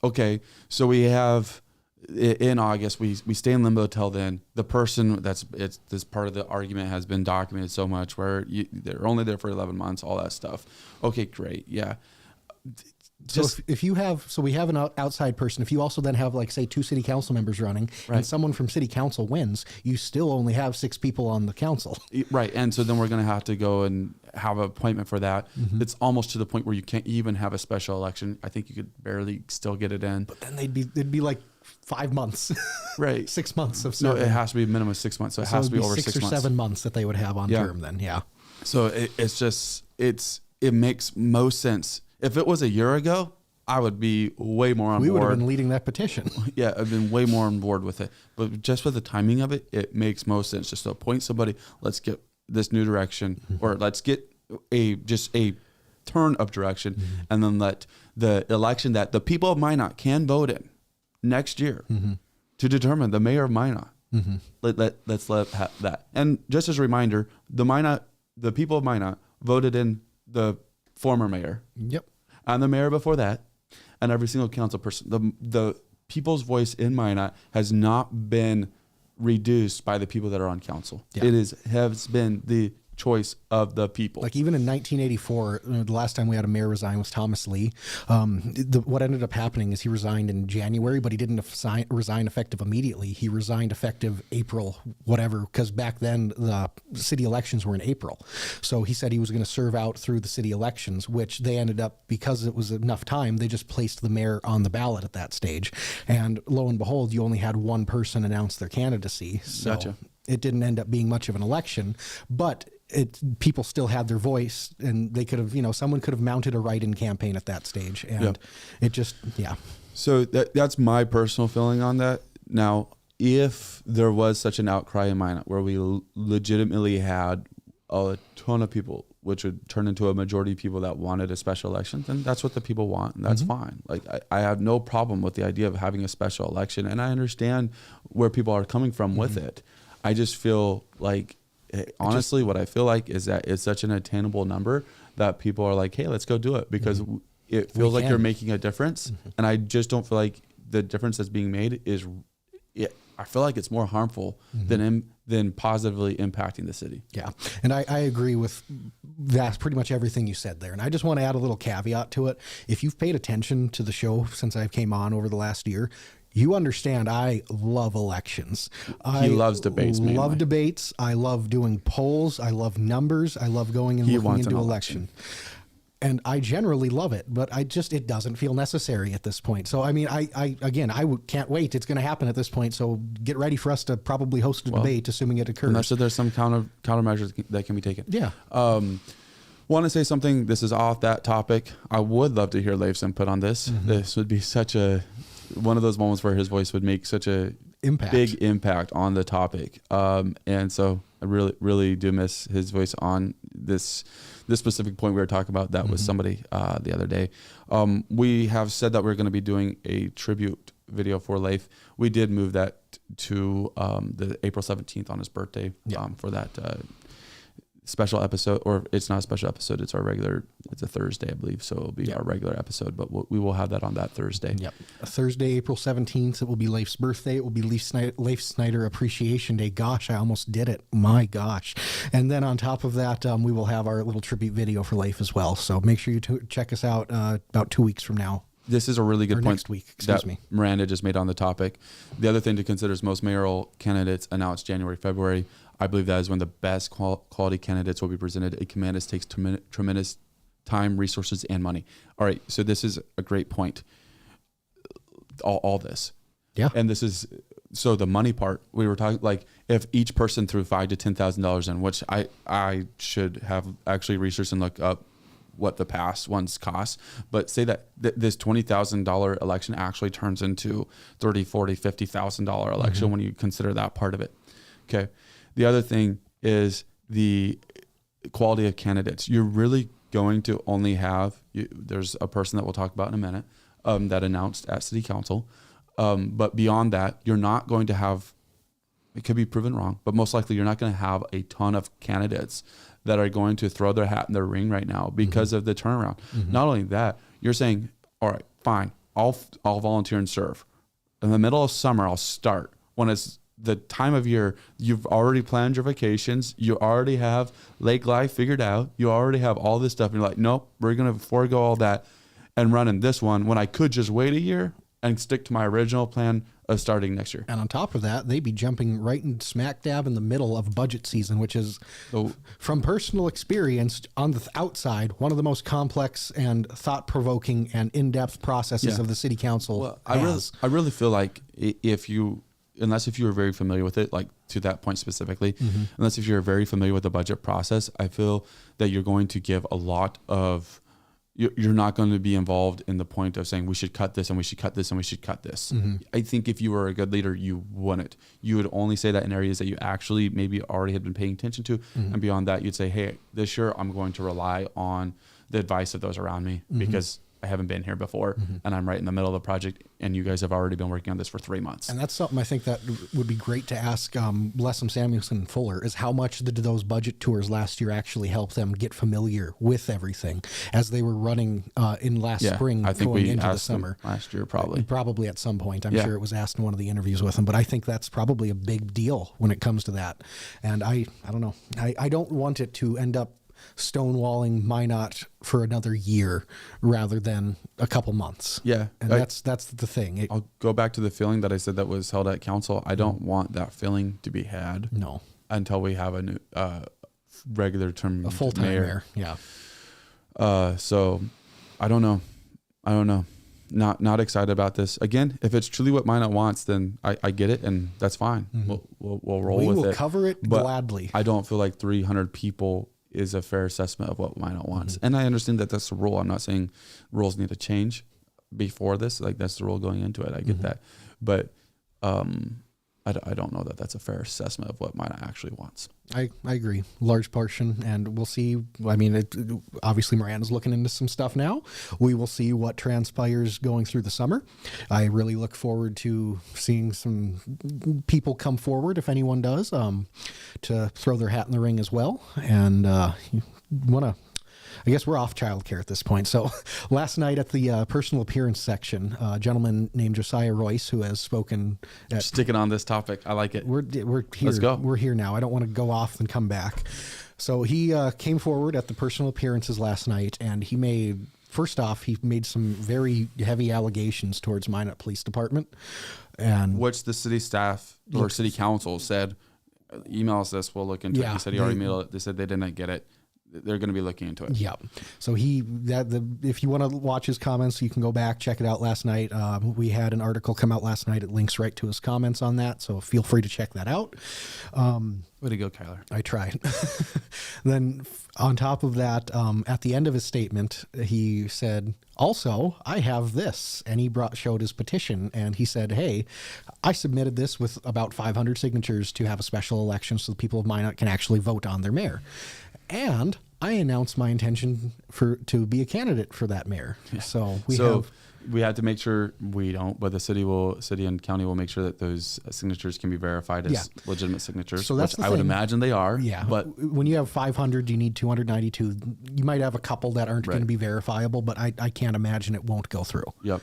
okay, so we have. In August, we stay in limbo till then. The person this part of the argument has been documented so much where they're only there for 11 months, all that stuff. Okay, great. Yeah. So we have an outside person. If you also then have say 2 city council members running, and someone from city council wins, you still only have 6 people on the council. Right. And so then we're going to have to go and have an appointment for that. Mm-hmm. It's almost to the point where you can't even have a special election. I think you could barely still get it in. But then it'd be like 5 months, right? 6 months of serving. No, it has to be a minimum of 6 months. So it has to be over 6 months. 6 or 7 months that they would have on term then. Yeah. So it makes most sense. If it was a year ago, I would be way more on board. We would have been leading that petition. Yeah, I've been way more on board with it. But just with the timing of it, it makes most sense just to appoint somebody. Let's get this new direction, or let's get a turn of direction, and then let the election that the people of Minot can vote in next year to determine the mayor of Minot. Let's let that. And just as a reminder, the people of Minot voted in the former mayor. Yep. And the mayor before that, and every single council person. The people's voice in Minot has not been reduced by the people that are on council. Yeah. It has been the choice of the people. Like even in 1984, the last time we had a mayor resign was Thomas Lee. What ended up happening is he resigned in January, but he didn't resign effective immediately. He resigned effective April, whatever, because back then the city elections were in April. So he said he was going to serve out through the city elections, which they ended up, because it was enough time, they just placed the mayor on the ballot at that stage. And lo and behold, you only had one person announce their candidacy. So gotcha. It didn't end up being much of an election, but people still had their voice, and they could have, someone could have mounted a write-in campaign at that stage, and it just, So that's my personal feeling on that. Now, if there was such an outcry in Minot where we legitimately had a ton of people, which would turn into a majority of people that wanted a special election, then that's what the people want, and that's fine. Like I have no problem with the idea of having a special election, and I understand where people are coming from with it. I just feel like honestly, what I feel like is that it's such an attainable number that people are like, hey, let's go do it, because it feels like you're making a difference. And I just don't feel like the difference that's being made is, I feel like it's more harmful than positively impacting the city. Yeah. And I agree with that, pretty much everything you said there. And I just want to add a little caveat to it. If you've paid attention to the show since I came on over the last year, you understand I love elections. He loves debates. I love debates. I love doing polls. I love numbers. I love going and looking into election. And I generally love it, but it doesn't feel necessary at this point. So, I mean, I can't wait. It's going to happen at this point. So get ready for us to probably host a debate, assuming it occurs. Unless there's some countermeasures that can be taken. Yeah. Want to say something. This is off that topic. I would love to hear Leif's input on this. This would be one of those moments where his voice would make such a big impact on the topic. And so I really, really do miss his voice on this specific point we were talking about. That was somebody the other day. We have said that we're going to be doing a tribute video for Leif. We did move that to the April 17th on his birthday for that special episode, or it's not a special episode, it's a Thursday, I believe, so it'll be our regular episode, but we will have that on that Thursday. Thursday, April 17th, it will be Leif's birthday. It will be Leif Snyder Appreciation Day. Gosh, I almost did it. My gosh. And then on top of that, we will have our little tribute video for Leif as well. So make sure you check us out about 2 weeks from now. This is a really good point next week, Miranda just made on the topic. The other thing to consider is most mayoral candidates announced January, February. I believe that is when the best quality candidates will be presented. A command takes tremendous time, resources, and money. All right, so this is a great point. All this. Yeah. And this is, so the money part, we were talking, like, if each person threw $5,000 to $10,000 in, which I should have actually researched and looked up what the past ones cost, but say that this $20,000 election actually turns into $30,000, $40,000, $50,000 election when you consider that part of it. Okay. The other thing is the quality of candidates. You're really going to only have, there's a person that we'll talk about in a minute that announced at City Council. But beyond that, you're not going to have, it could be proven wrong, but most likely you're not going to have a ton of candidates that are going to throw their hat in the ring right now because of the turnaround. Not only that, you're saying, all right, fine, I'll volunteer and serve. In the middle of summer, I'll start. When it's the time of year, you've already planned your vacations, you already have lake life figured out, you already have all this stuff, and you're like, nope, we're going to forego all that and run in this one when I could just wait a year and stick to my original plan of starting next year. And on top of that, they'd be jumping right in smack dab in the middle of budget season, which is, from personal experience, on the outside, one of the most complex and thought-provoking and in-depth processes of the city council. Well, I really feel like unless if you were very familiar with it, like to that point specifically, unless if you're very familiar with the budget process, I feel that you're going to give a lot of, you're not going to be involved in the point of saying we should cut this and we should cut this and we should cut this. I think if you were a good leader, you wouldn't. You would only say that in areas that you actually maybe already had been paying attention to. And beyond that, you'd say, hey, this year I'm going to rely on the advice of those around me because I haven't been here before and I'm right in the middle of the project and you guys have already been working on this for 3 months. And that's something I think that would be great to ask Blessum Samuelson Fuller, is how much did those budget tours last year actually help them get familiar with everything as they were running in last spring, I think going we into asked the summer. Last year, probably at some point. I'm sure it was asked in one of the interviews with him, but I think that's probably a big deal when it comes to that. And I don't know. I don't want it to end up stonewalling Minot for another year rather than a couple months. Yeah. And that's the thing. I'll go back to the feeling that I said that was held at council. I don't want that feeling to be had. No. Until we have a new regular term, a full-time mayor. Yeah. So I don't know. Not excited about this. Again, if it's truly what Minot wants, then I get it, and that's fine. We'll roll with it. We will cover it gladly. I don't feel like 300 people is a fair assessment of what Minot wants. And I understand that that's the rule. I'm not saying rules need to change before this. Like, that's the rule going into it. I get that. But I don't know that that's a fair assessment of what Minot actually wants. I agree. Large portion, and we'll see. I mean, obviously Miranda's looking into some stuff now. We will see what transpires going through the summer. I really look forward to seeing some people come forward, if anyone does, to throw their hat in the ring as well. And you want to... I guess we're off childcare at this point. So last night at the personal appearance section, a gentleman named Josiah Royce, who has spoken... Sticking on this topic. I like it. We're here. Let's go. We're here now. I don't want to go off and come back. So he came forward at the personal appearances last night, and he made... First off, he made some very heavy allegations towards Minot Police Department. And which the city staff or city council said, email us this, we'll look into it. He said he already mailed it. They said they didn't get it. They're going to be looking into it. Yeah. So if you want to watch his comments, you can go back, check it out last night. We had an article come out last night. It links right to his comments on that. So feel free to check that out. Way to go, Kyler. I tried. Then on top of that, at the end of his statement, he said, also, I have this. And he showed his petition, and he said, hey, I submitted this with about 500 signatures to have a special election so the people of Minot can actually vote on their mayor. And I announced my intention to be a candidate for that mayor. Yeah. So we had to make sure we don't, but the city and county will make sure that those signatures can be verified as legitimate signatures. So that's which I would imagine they are. Yeah. But when you have 500, you need 292. You might have a couple that aren't going to be verifiable, but I can't imagine it won't go through. Yep.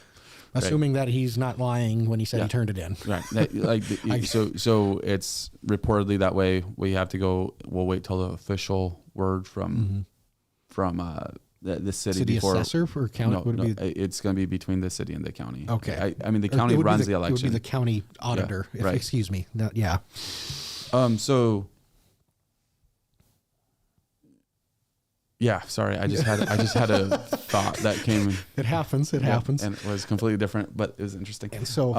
Assuming that he's not lying when he said he turned it in. Right. So it's reportedly that way. We have to go. We'll wait till the official word from the city before assessor for county. It's going to be between the city and the county. Okay. I mean, the county runs the election. It would be the county auditor. Excuse me. So. Yeah, sorry. I just had a thought that came. It happens. It happens. And it was completely different, but it was interesting. And so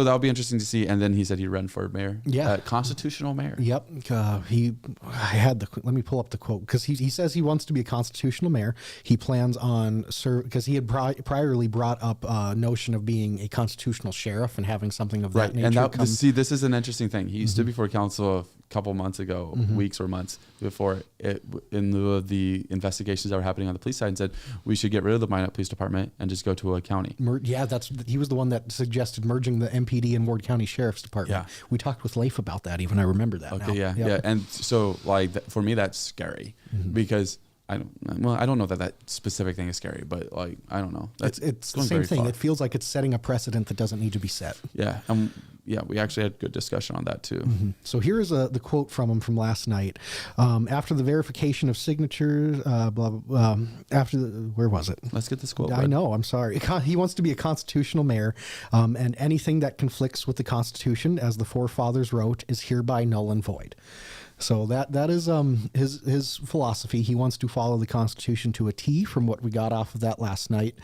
that'll be interesting to see. And then he said he'd run for mayor. Yeah, constitutional mayor. Yep. Let me pull up the quote because he says he wants to be a constitutional mayor. He plans on because he had priorly brought up a notion of being a constitutional sheriff and having something of that nature. And this is an interesting thing. He stood before council a couple months ago, weeks or months before it, in lieu of the investigations that were happening on the police side, and said we should get rid of the Minot Police Department and just go to a county. He was the one that suggested merging the MPD and Ward County Sheriff's Department. Yeah. We talked with Leif about that. Even I remember that. Okay. Now. Yeah. And so for me, that's scary because I don't know that specific thing is scary, but I don't know. It's the same thing. Far. It feels like it's setting a precedent that doesn't need to be set. Yeah. We actually had good discussion on that too. Mm-hmm. So here's the quote from him from last night. After the verification of signatures, where was it? Let's get this quote. I know. I'm sorry. He wants to be a constitutional mayor, and anything that conflicts with the Constitution, as the forefathers wrote, is hereby null and void. So that is his philosophy. He wants to follow the Constitution to a T from what we got off of that last night.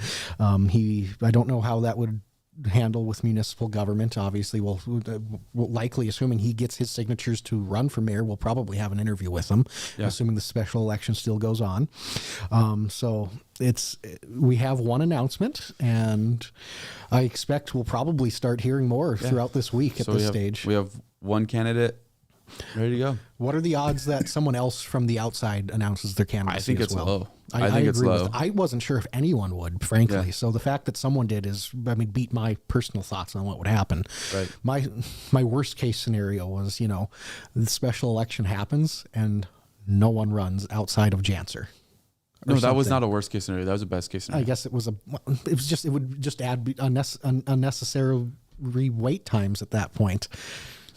I don't know how that would handle with municipal government. Obviously, we'll likely, assuming he gets his signatures to run for mayor, we'll probably have an interview with him, assuming the special election still goes on. So we have one announcement, and I expect we'll probably start hearing more throughout this week at this stage. We have one candidate ready to go. What are the odds that someone else from the outside announces their candidacy? I think it's low. I think it's low. I wasn't sure if anyone would, frankly. Yeah. So the fact that someone did beat my personal thoughts on what would happen. Right. My worst case scenario was, the special election happens and no one runs outside of Janser. No, that was not a worst case scenario. That was a best case scenario. I guess it would just add unnecessary wait times at that point.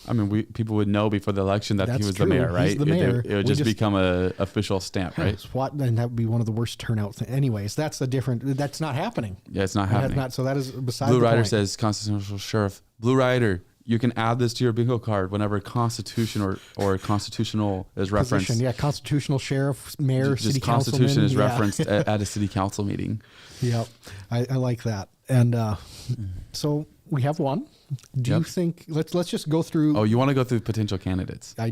I mean, people would know before the election that he was the mayor, right? He's the mayor. It would just become an official stamp, right? And that would be one of the worst turnout things. Anyways, that's not happening. Yeah, it's not happening. So that is beside Blue the Rider point. says, constitutional sheriff. Blue Rider, you can add this to your bingo card whenever constitution or constitutional is referenced. Position, constitutional sheriff, mayor, just city constitution councilman. is referenced at a city council meeting. Yep, I like that. And so we have one. Do you think let's just go through? Oh, you want to go through potential candidates? I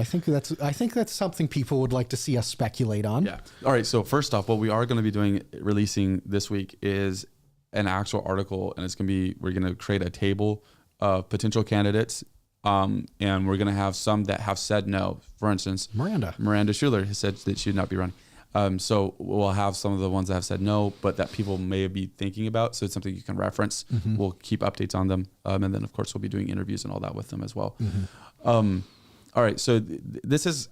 think that's something people would like to see us speculate on. Yeah. All right. So first off, what we are going to be releasing this week is an actual article, and we're going to create a table of potential candidates And we're going to have some that have said no. For instance, Miranda Schuler has said that she would not be running. So we'll have some of the ones that have said no, but that people may be thinking about. So it's something you can reference. We'll keep updates on them. And then, of course, we'll be doing interviews and all that with them as well. All right. So this is,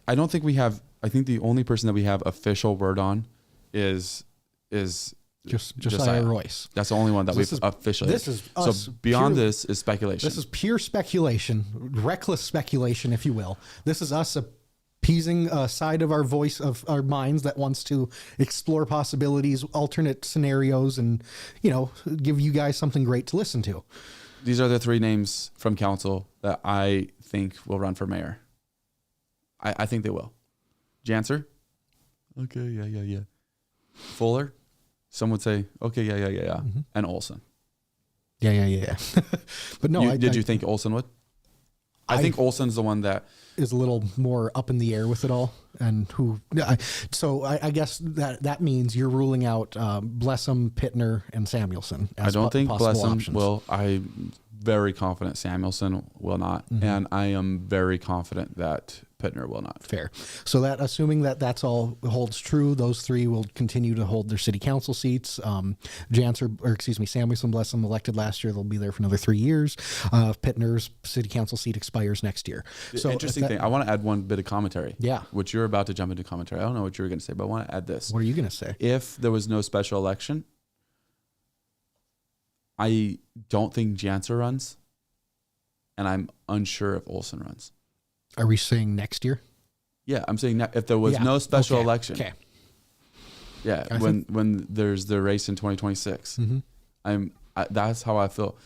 I don't think we have, I think the only person that we have official word on is Josiah Royce. That's the only one that we've officially. This is us. So beyond this is speculation. This is pure speculation, reckless speculation, if you will. This is us appeasing a side of our voice, of our minds, that wants to explore possibilities, alternate scenarios, and, give you guys something great to listen to. These are the three names from council that I think will run for mayor. I think they will. Janser. Okay. Yeah. Fuller. Some would say, okay, yeah. And Olson. Yeah. But no, did you think Olson would? I think Olson's the one that is a little more up in the air with it all. And so I guess that means you're ruling out Blessum, Pittner, and Samuelson as I don't think Blessum options. will. I'm very confident Samuelson will not. And I am very confident that Pittner will not. Fair. So that, assuming that that's all holds true, those three will continue to hold their city council seats. Samuelson, Blessum elected last year. They'll be there for another 3 years. Pittner's city council seat expires next year. So interesting thing. I want to add one bit of commentary. Yeah. Which you're about to jump into commentary. I don't know what you were going to say, but I want to add this. What are you going to say? If there was no special election, I don't think Janser runs, and I'm unsure if Olson runs. Are we saying next year? Yeah, I'm saying that if there was no special election. Okay. Yeah, when there's the race in 2026. That's how I feel.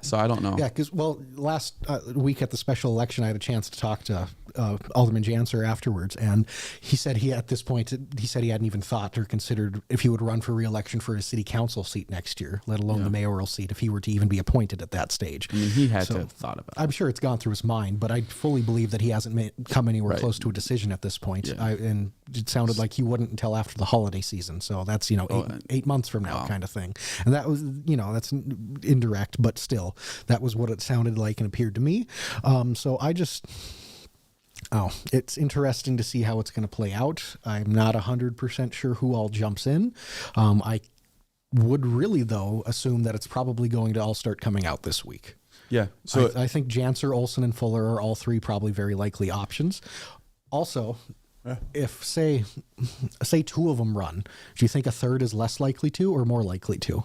So I don't know. Yeah, because last week at the special election, I had a chance to talk to Alderman Janser afterwards, and he said he hadn't even thought or considered if he would run for re-election for his city council seat next year, let alone the mayoral seat, if he were to even be appointed at that stage. I mean, he had to have thought about it. I'm sure it's gone through his mind, but I fully believe that he hasn't come anywhere close to a decision at this point. Yeah. And it sounded like he wouldn't until after the holiday season, so that's 8 months from now kind of thing. And that was that's indirect, but still, that was what it sounded like and appeared to me. So I just, it's interesting to see how it's going to play out. I'm not 100% sure who all jumps in. I would really, though, assume that it's probably going to all start coming out this week. Yeah. So I think Janser, Olson, and Fuller are all three probably very likely options. Also, if say two of them run, do you think a third is less likely to or more likely to?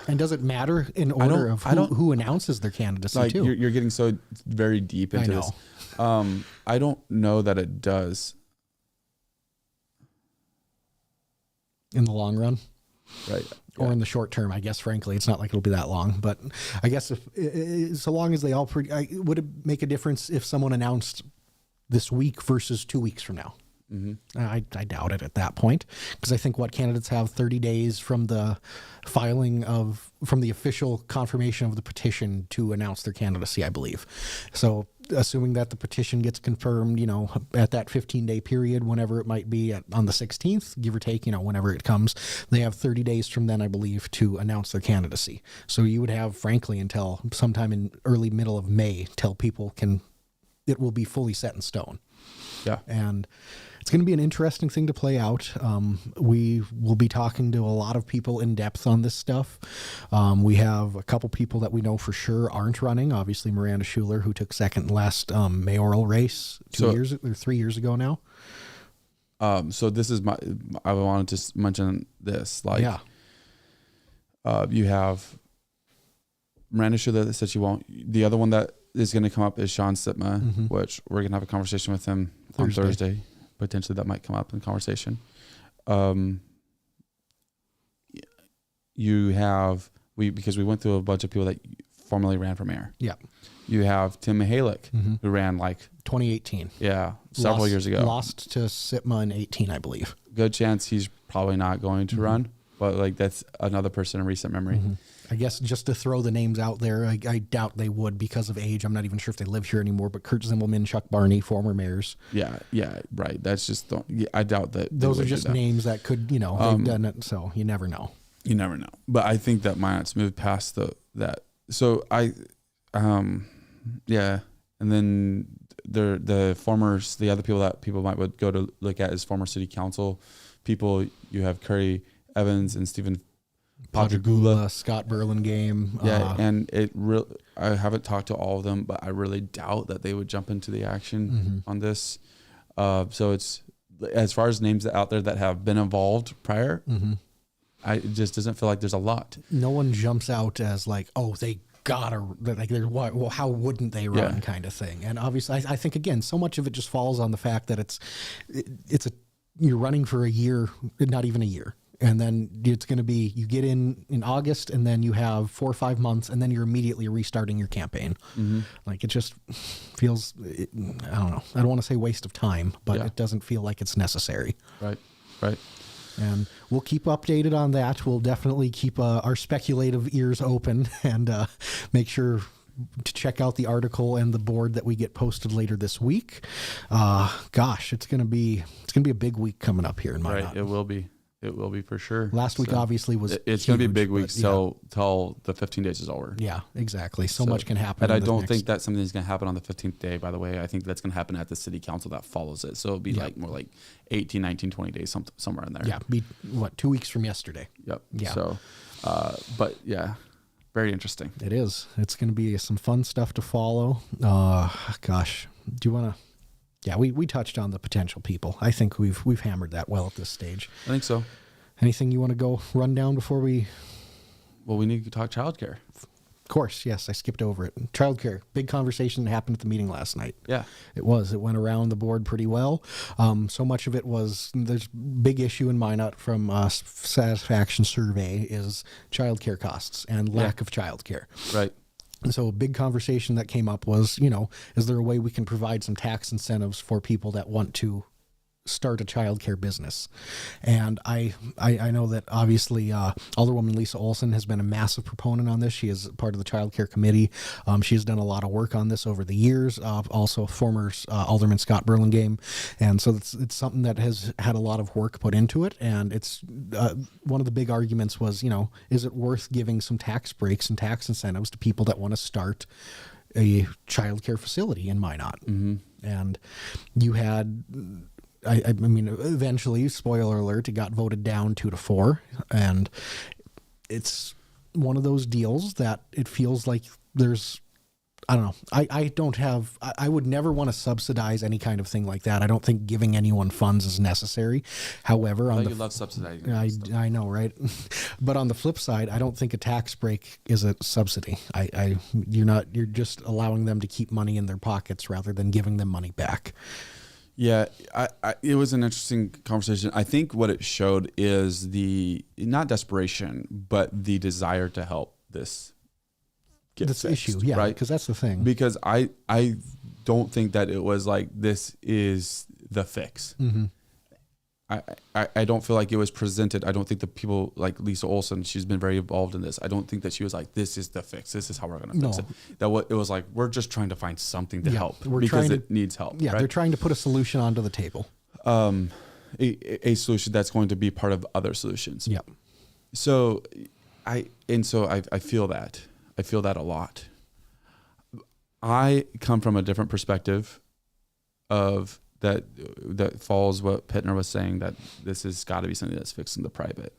And does it matter in order of who announces their candidacy too? You're getting so very deep into this. I don't know that it does. In the long run? Right. Or in the short term, I guess, frankly. It's not like it'll be that long. But I guess so long as they all... would it make a difference if someone announced this week versus 2 weeks from now? I doubt it at that point, because I think candidates have 30 days from the from the official confirmation of the petition to announce their candidacy, I believe. So assuming that the petition gets confirmed, at that 15-day period, whenever it might be on the 16th, give or take, whenever it comes, they have 30 days from then, I believe, to announce their candidacy. So you would have, frankly, until sometime in middle of May till it will be fully set in stone. Yeah. And it's going to be an interesting thing to play out. We will be talking to a lot of people in depth on this stuff. We have a couple people that we know for sure aren't running. Obviously, Miranda Schuler, who took second last mayoral race 3 years ago now. So this is I wanted to mention this. You have Miranda Schuler that said she won't. The other one that is going to come up is Sean Sitma, which we're going to have a conversation with him on Thursday. Potentially that might come up in conversation. You have, because we went through a bunch of people that formerly ran for mayor. Yeah. You have Tim Mihalik, who ran 2018. Yeah. Several years ago. Lost to Sitma in 18, I believe. Good chance he's probably not going to run, but that's another person in recent memory. I guess just to throw the names out there, I doubt they would because of age. I'm not even sure if they live here anymore, but Kurt Zimmelman, Chuck Barney, former mayors. Yeah, right. That's just, I doubt that. Those are just names that could, they've done it, so you never know. You never know. But I think that Minot's moved past that. So yeah. And then the other people that people would go to look at is former city council people. You have Curry Evans and Stephen Padragula, Scott Burlingame. Yeah, and I haven't talked to all of them, but I really doubt that they would jump into the action on this. So it's, as far as names out there that have been involved prior, it just doesn't feel like there's a lot. No one jumps out as like, oh, they gotta, like, well, how wouldn't they run, kind of thing. And obviously, I think again, so much of it just falls on the fact that you're running for a year, not even a year. And then it's going to be, you get in August, and then you have 4 or 5 months, and then you're immediately restarting your campaign. Like, it just feels, I don't know. I don't want to say waste of time, but it doesn't feel like it's necessary. Right. And we'll keep updated on that. We'll definitely keep our speculative ears open and make sure to check out the article and the board that we get posted later this week. Gosh, it's gonna be a big week coming up here in Minot. Right, it will be. It will be for sure. Last week obviously was it's going to be a big week till the 15 days is over. Yeah, exactly. So much can happen. And I don't think that something's going to happen on the 15th day, by the way. I think that's going to happen at the city council that follows it. So it'll be more like 18, 19, 20 days, somewhere in there. Yeah, be 2 weeks from yesterday. Yep. Yeah. So, but yeah, very interesting. It is. It's going to be some fun stuff to follow. Gosh, do you want to? Yeah, we touched on the potential people. I think we've hammered that well at this stage. I think so. Anything you want to go run down before we? Well, we need to talk childcare. Of course, yes. I skipped over it. Childcare, big conversation that happened at the meeting last night. Yeah, it was. It went around the board pretty well. So much of it was, there's big issue in Minot from satisfaction survey is childcare costs and lack of childcare. Right. And so a big conversation that came up was, is there a way we can provide some tax incentives for people that want to start a childcare business? And I know that obviously Alderwoman Lisa Olson has been a massive proponent on this. She is part of the childcare committee. She has done a lot of work on this over the years. Also former Alderman Scott Burlingame. And so it's something that has had a lot of work put into it. And it's one of the big arguments was, is it worth giving some tax breaks and tax incentives to people that want to start a childcare facility in Minot? And you had... I mean, eventually, spoiler alert, it got voted down 2-4, and it's one of those deals that it feels like there's, I don't know. I would never want to subsidize any kind of thing like that. I don't think giving anyone funds is necessary. However, you love subsidizing. I know, right? But on the flip side, I don't think a tax break is a subsidy. You're just allowing them to keep money in their pockets rather than giving them money back. Yeah, it was an interesting conversation. I think what it showed is not desperation, but the desire to help this issue. Yeah, right? Because that's the thing. Because I don't think that it was like, this is the fix. I don't feel like it was presented. I don't think the people like Lisa Olson, she's been very involved in this. I don't think that she was like, this is the fix. This is how we're going to fix it. It was like, we're just trying to find something to help because it needs help. Yeah, right? They're trying to put a solution onto the table. A solution that's going to be part of other solutions. Yeah. So I feel that. I feel that a lot. I come from a different perspective of that follows what Pittner was saying, that this has got to be something that's fixed in the private.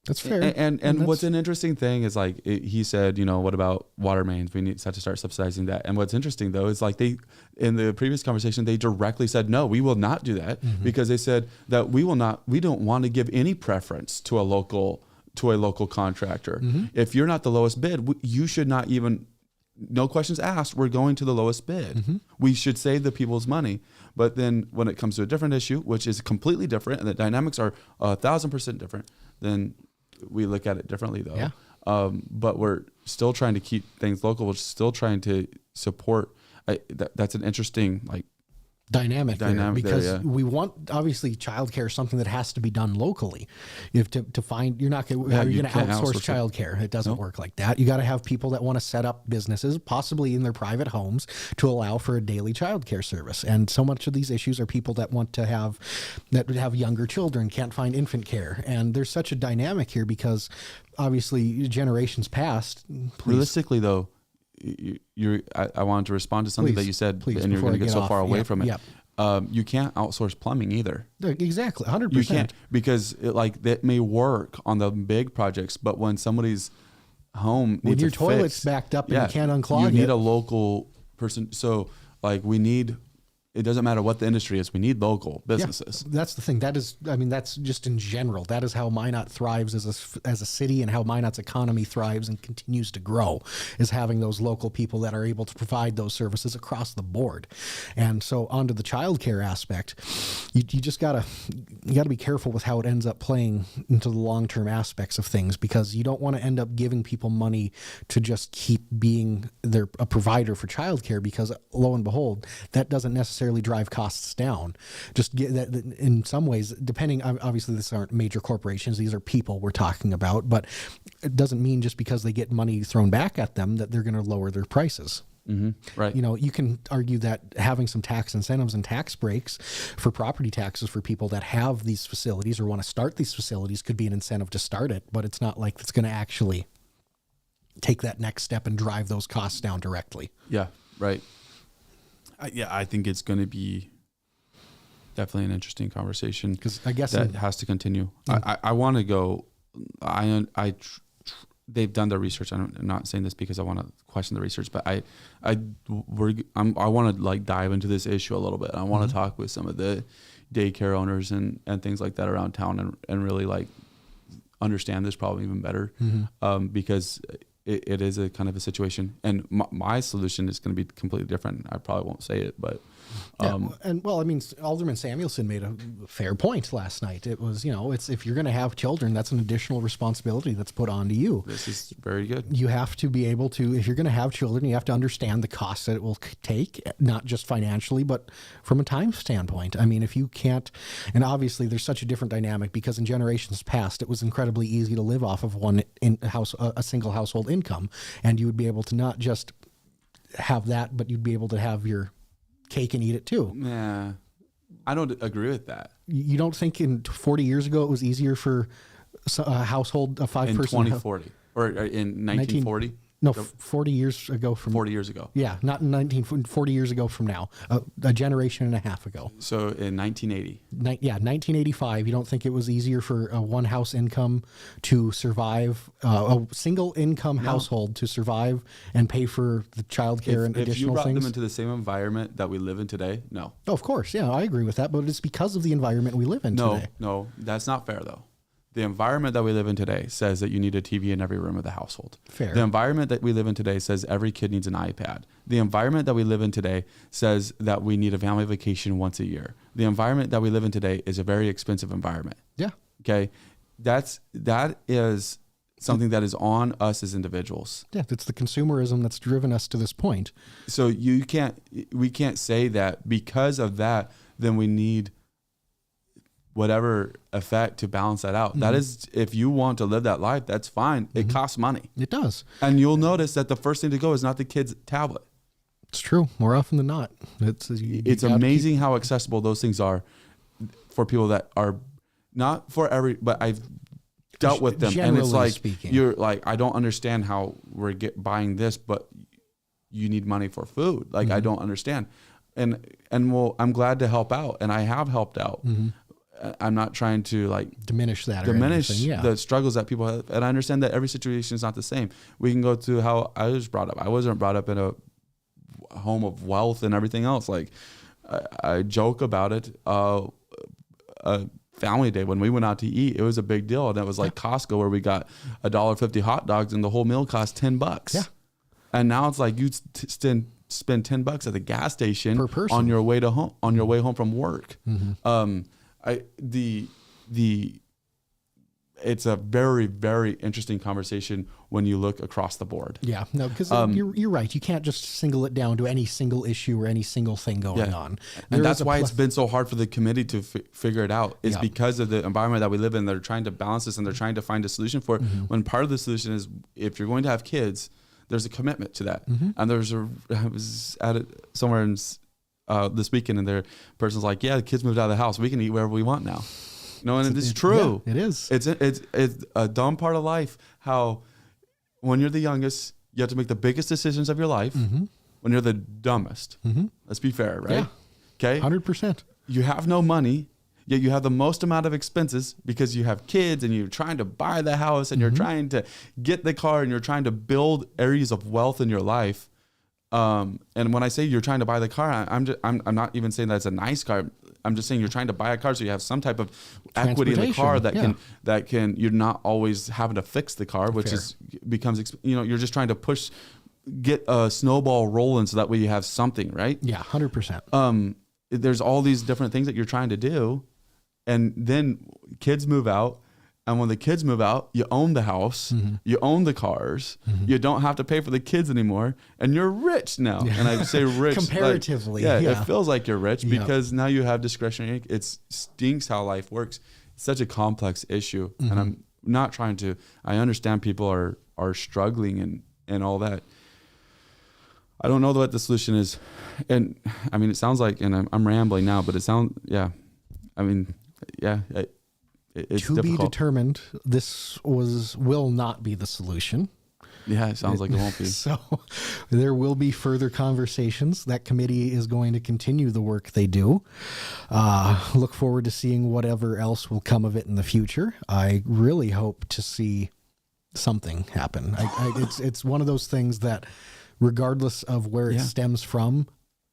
That's fair. And what's an interesting thing is, like, he said, what about water mains? We need to start subsidizing that. And what's interesting though is, like, in the previous conversation, they directly said, no, we will not do that, because they said that we don't want to give any preference to a local contractor. If you're not the lowest bid, you should not even, no questions asked, we're going to the lowest bid. We should save the people's money. But then when it comes to a different issue, which is completely different, and the dynamics are 1,000% different, then we look at it differently though. Yeah. But we're still trying to keep things local. We're still trying to support. That's an interesting dynamic there, because there, yeah. we want, obviously, childcare is something that has to be done locally. If to find, you're not going to, you're going to outsource childcare. It doesn't work like that. You got to have people that want to set up businesses, possibly in their private homes, to allow for a daily childcare service. And so much of these issues are people that want to have, that would have younger children, can't find infant care. And there's such a dynamic here because obviously generations past. Realistically though, I wanted to respond to something that you said, and you're going to get so far away from it. You can't outsource plumbing either. Exactly, 100%. You can't, because that may work on the big projects, but when somebody's home when needs your toilet's backed up and you can't unclog it, you need a local person. So like it doesn't matter what the industry is. We need local businesses. Yeah, that's the thing. That's just in general. That is how Minot thrives as a city, and how Minot's economy thrives and continues to grow, is having those local people that are able to provide those services across the board. And so onto the childcare aspect, you just gotta be careful with how it ends up playing into the long-term aspects of things, because you don't want to end up giving people money to just keep being a provider for childcare, because lo and behold, that doesn't necessarily drive costs down. Just get that in some ways, depending, obviously these aren't major corporations, these are people we're talking about, but it doesn't mean just because they get money thrown back at them that they're going to lower their prices. Mm-hmm. Right. You can argue that having some tax incentives and tax breaks for property taxes for people that have these facilities or want to start these facilities could be an incentive to start it, but it's not like it's going to actually take that next step and drive those costs down directly. Yeah. Right. I think it's going to be definitely an interesting conversation, because I guess that has to continue. I want to go. They've done their research. I'm not saying this because I want to question the research, but I want to like dive into this issue a little bit. I want to talk with some of the daycare owners and things like that around town and really like understand this problem even better, because it is a kind of a situation, and my solution is going to be completely different. I probably won't say it, but Alderman Samuelson made a fair point last night. It was, it's, if you're going to have children, that's an additional responsibility that's put onto you. This is very good. You have to be able to, if you're going to have children, you have to understand the costs that it will take, not just financially, but from a time standpoint. I mean, if you can't, and obviously there's such a different dynamic, because in generations past, it was incredibly easy to live off of a single household income, and you would be able to not just have that, but you'd be able to have your cake and eat it too. Yeah, I don't agree with that. You don't think in 40 years ago it was easier for a household, a 5-person in 2040 or in 1940? No, 40 years ago from 40 years ago. Yeah, not in 40 years ago from now, a generation and a half ago. So in 1980. 1985. You don't think it was easier for a one house income to survive, a single income household to survive and pay for the childcare and additional things? If you brought them into the same environment that we live in today, no. Oh, of course, yeah, I agree with that, but it's because of the environment we live in today. No, that's not fair though. The environment that we live in today says that you need a TV in every room of the household. Fair. The environment that we live in today says every kid needs an iPad. The environment that we live in today says that we need a family vacation once a year. The environment that we live in today is a very expensive environment. Yeah. Okay. That is something that is on us as individuals. Yeah, it's the consumerism that's driven us to this point. So we can't say that because of that, then we need whatever effect to balance that out. That is, if you want to live that life, that's fine. It costs money. It does. And you'll notice that the first thing to go is not the kid's tablet. It's true. More often than not. It's amazing how accessible those things are for people that are not for but I've dealt with them. And it's like, you're like, I don't understand how we're buying this, but you need money for food. Like, I don't understand. And I'm glad to help out. And I have helped out. I'm not trying to like diminish the struggles that people have. And I understand that every situation is not the same. We can go to how I was brought up. I wasn't brought up in a home of wealth and everything else. Like I joke about it. Family day, when we went out to eat, it was a big deal. And it was like Costco, where we got $1.50 hot dogs and the whole meal cost $10. Yeah. And now it's like you spend $10 at the gas station per person on your way home from work. The it's a very, very interesting conversation when you look across the board. Yeah, no, because you're right. You can't just single it down to any single issue or any single thing going on. And that's why it's been so hard for the committee to figure it out, is because of the environment that we live in. They're trying to balance this and they're trying to find a solution for it. When part of the solution is, if you're going to have kids, there's a commitment to that. And I was at it somewhere in this weekend, and their person's like, yeah, the kids moved out of the house. We can eat wherever we want now. No, and it's true. Yeah, it is. It's a dumb part of life, how when you're the youngest, you have to make the biggest decisions of your life. When you're the dumbest, let's be fair, right? Yeah. Okay. 100%. You have no money, yet you have the most amount of expenses because you have kids and you're trying to buy the house and you're trying to get the car and you're trying to build areas of wealth in your life. And when I say you're trying to buy the car, I'm not even saying that it's a nice car. I'm just saying you're trying to buy a car so you have some type of equity in the car that can you're not always having to fix the car, which becomes you're just trying to get a snowball rolling so that way you have something, right? Yeah, 100%. There's all these different things that you're trying to do, and then kids move out. And when the kids move out, you own the house, you own the cars, you don't have to pay for the kids anymore, and you're rich now. And I say rich comparatively. It feels like you're rich because now you have discretionary. It stinks how life works. It's such a complex issue, and I'm not trying to. I understand people are struggling and all that. I don't know what the solution is, and I mean it sounds like, and I'm rambling now, but it sounds It's to difficult. be determined. This will not be the solution. Yeah, it sounds like it won't be. So there will be further conversations. That committee is going to continue the work they do. Look forward to seeing whatever else will come of it in the future. I really hope to see something happen. It's one of those things that, regardless of where it stems from,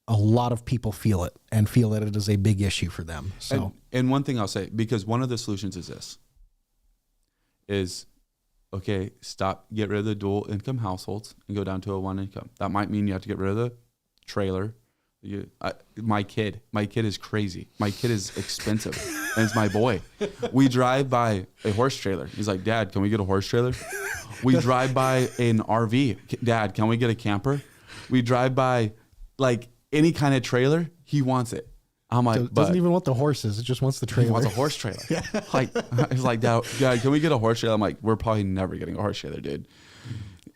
a lot of people feel it and feel that it is a big issue for them. So, and one thing I'll say, because one of the solutions is get rid of the dual income households and go down to a one income. That might mean you have to get rid of the trailer. My kid is crazy. My kid is expensive, and it's my boy. We drive by a horse trailer. He's like, Dad, can we get a horse trailer? We drive by an RV. Dad, can we get a camper? We drive by any kind of trailer, he wants it. I'm like, doesn't even want the horses. It just wants the trailer. He wants a horse trailer. He's like, Dad, can we get a horse trailer? I'm like, we're probably never getting a horse trailer, dude.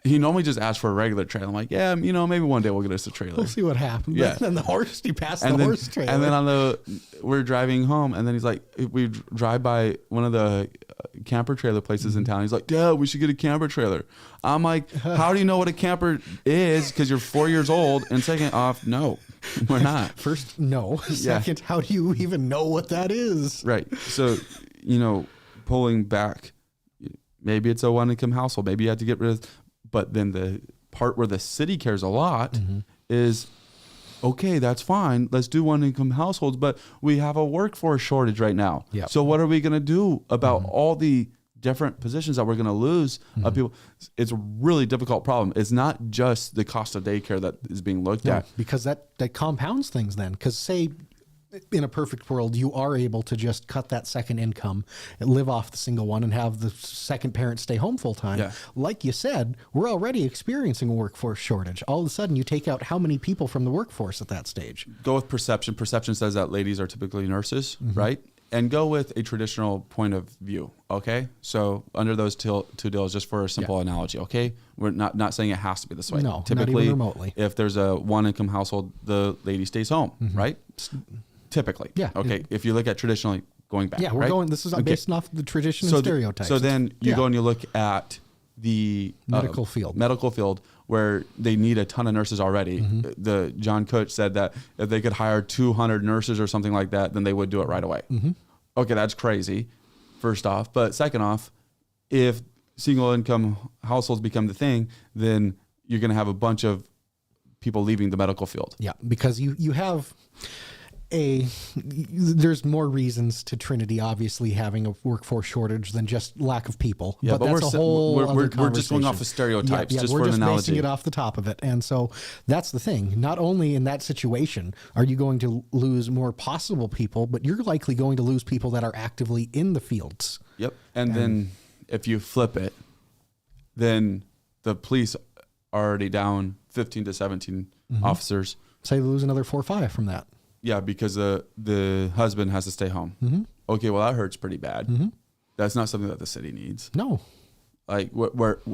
He normally just asks for a regular trailer. I'm like, yeah, maybe one day we'll get us a trailer. We'll see what happens. Yeah. And then the horse, you pass the horse trailer. And then we're driving home, and then he's like, we drive by one of the camper trailer places in town. He's like, Dad, we should get a camper trailer. I'm like, how do you know what a camper is? Because you're 4 years old. And second off, no, we're not. First, no. Second, how do you even know what that is? Right. So, pulling back, maybe it's a one income household. Maybe you have to get rid of. But then the part where the city cares a lot is, okay, that's fine. Let's do one income households, but we have a workforce shortage right now. Yep. So what are we going to do about all the different positions that we're going to lose of people? It's a really difficult problem. It's not just the cost of daycare that is being looked at. Because that compounds things then. Because say, in a perfect world, you are able to just cut that second income and live off the single one and have the second parent stay home full time. Yeah. Like you said, we're already experiencing a workforce shortage. All of a sudden, you take out how many people from the workforce at that stage? Go with perception. Perception says that ladies are typically nurses, right? And go with a traditional point of view, okay? So under those two deals, just for a simple analogy, okay? We're not saying it has to be this way. No, typically, not even remotely. If there's a one-income household, the lady stays home, right? Typically. Yeah. Okay. If you look at traditionally going back. Yeah, we're going, this is based off the tradition and stereotypes. So then you go and you look at the medical field where they need a ton of nurses already. The John Coach said that if they could hire 200 nurses or something like that, then they would do it right away. Okay, that's crazy, first off. But second off, if single income households become the thing, then you're going to have a bunch of people leaving the medical field. Yeah, because you have... there's more reasons to Trinity obviously having a workforce shortage than just lack of people. Yeah, but that's a whole we're just going off of stereotypes, just we're for an just analogy. basing it off the top of it. And so that's the thing. Not only in that situation are you going to lose more possible people, but you're likely going to lose people that are actively in the fields. Yep. And then if you flip it, then the police are already down 15 to 17 officers. Say they lose another 4 or 5 from that. Yeah, because the husband has to stay home. Mm-hmm. Okay, well, that hurts pretty bad. Mm-hmm. That's not something that the city needs. No. Like,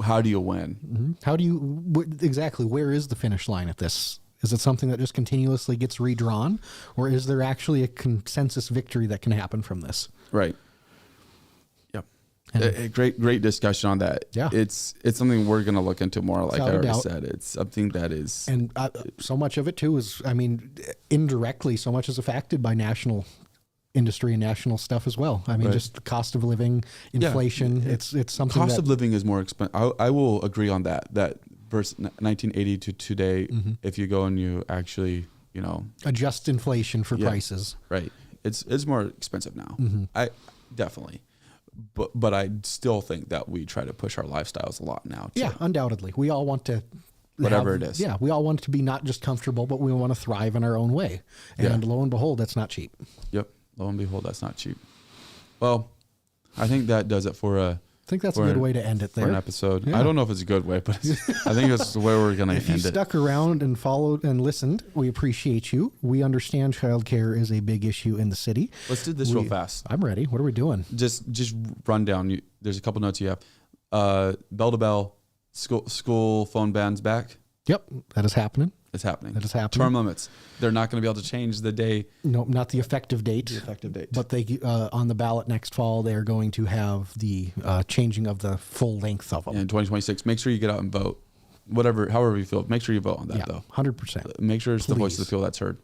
how do you win? Mm-hmm. How do you, exactly, where is the finish line at this? Is it something that just continuously gets redrawn? Or is there actually a consensus victory that can happen from this? Right. Yep. A great discussion on that. Yeah. It's something we're going to look into more, like I already said. It's something that is... And so much of it, too, is, I mean, indirectly, so much is affected by national industry and national stuff as well. I mean, just the cost of living, inflation, it's something cost of living is more expensive. I will agree on that versus 1980 to today, if you go and you actually, adjust inflation for prices. Right. It's more expensive now. I definitely. But I still think that we try to push our lifestyles a lot now too. Yeah, undoubtedly. We all want to whatever it is. Yeah, we all want it to be not just comfortable, but we want to thrive in our own way. And lo and behold, that's not cheap. Yep. Lo and behold, that's not cheap. Well, I think that does it for I think that's a good way to end it there. For an episode. Yeah. I don't know if it's a good way, but I think that's the way we're going to end it. If you stuck around and followed and listened, we appreciate you. We understand childcare is a big issue in the city. Let's do this real fast. I'm ready. What are we doing? Just run down. There's a couple notes you have. Bell to bell, school phone bans back. Yep, that is happening. It's happening. That is happening. Term limits. They're not going to be able to change the day. No, not the effective date. The effective date. But they on the ballot next fall, they are going to have the changing of the full length of them. In 2026, make sure you get out and vote. However you feel, make sure you vote on that, though. 100%. Make sure it's the voice of the people that's heard.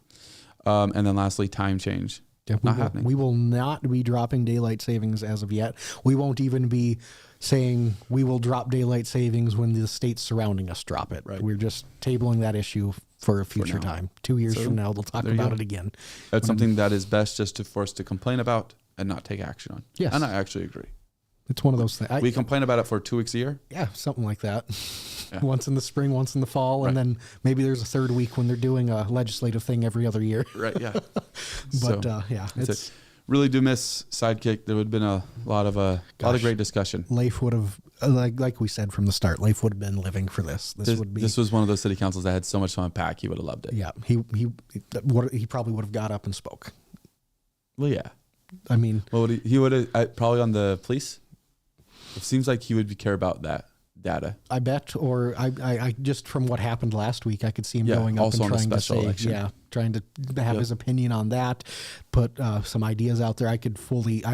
And then lastly, time change. Yeah, happening. We will not be dropping daylight savings as of yet. We won't even be saying we will drop daylight savings when the states surrounding us drop it. Right. We're just tabling that issue for a future time. 2 years from now, they'll talk about it again. That's something that is best just for us to complain about and not take action on. Yes. And I actually agree. It's one of those things. We complain about it for 2 weeks a year. Yeah, something like that. Yeah. Once in the spring, once in the fall, and then maybe there's a third week when they're doing a legislative thing every other year. Right, yeah. But it's really do miss Sidekick. There would have been a lot of great discussion. Leif would have, like we said from the start, Leif would have been living for this. This was one of those city councils that had so much to unpack. He would have loved it. Yeah, he probably would have got up and spoke. Well, yeah. I mean, he would have probably on the police. It seems like he would care about that data. I bet, or I just from what happened last week, I could see him going up also and trying to say, election. trying to have his opinion on that, put some ideas out there. I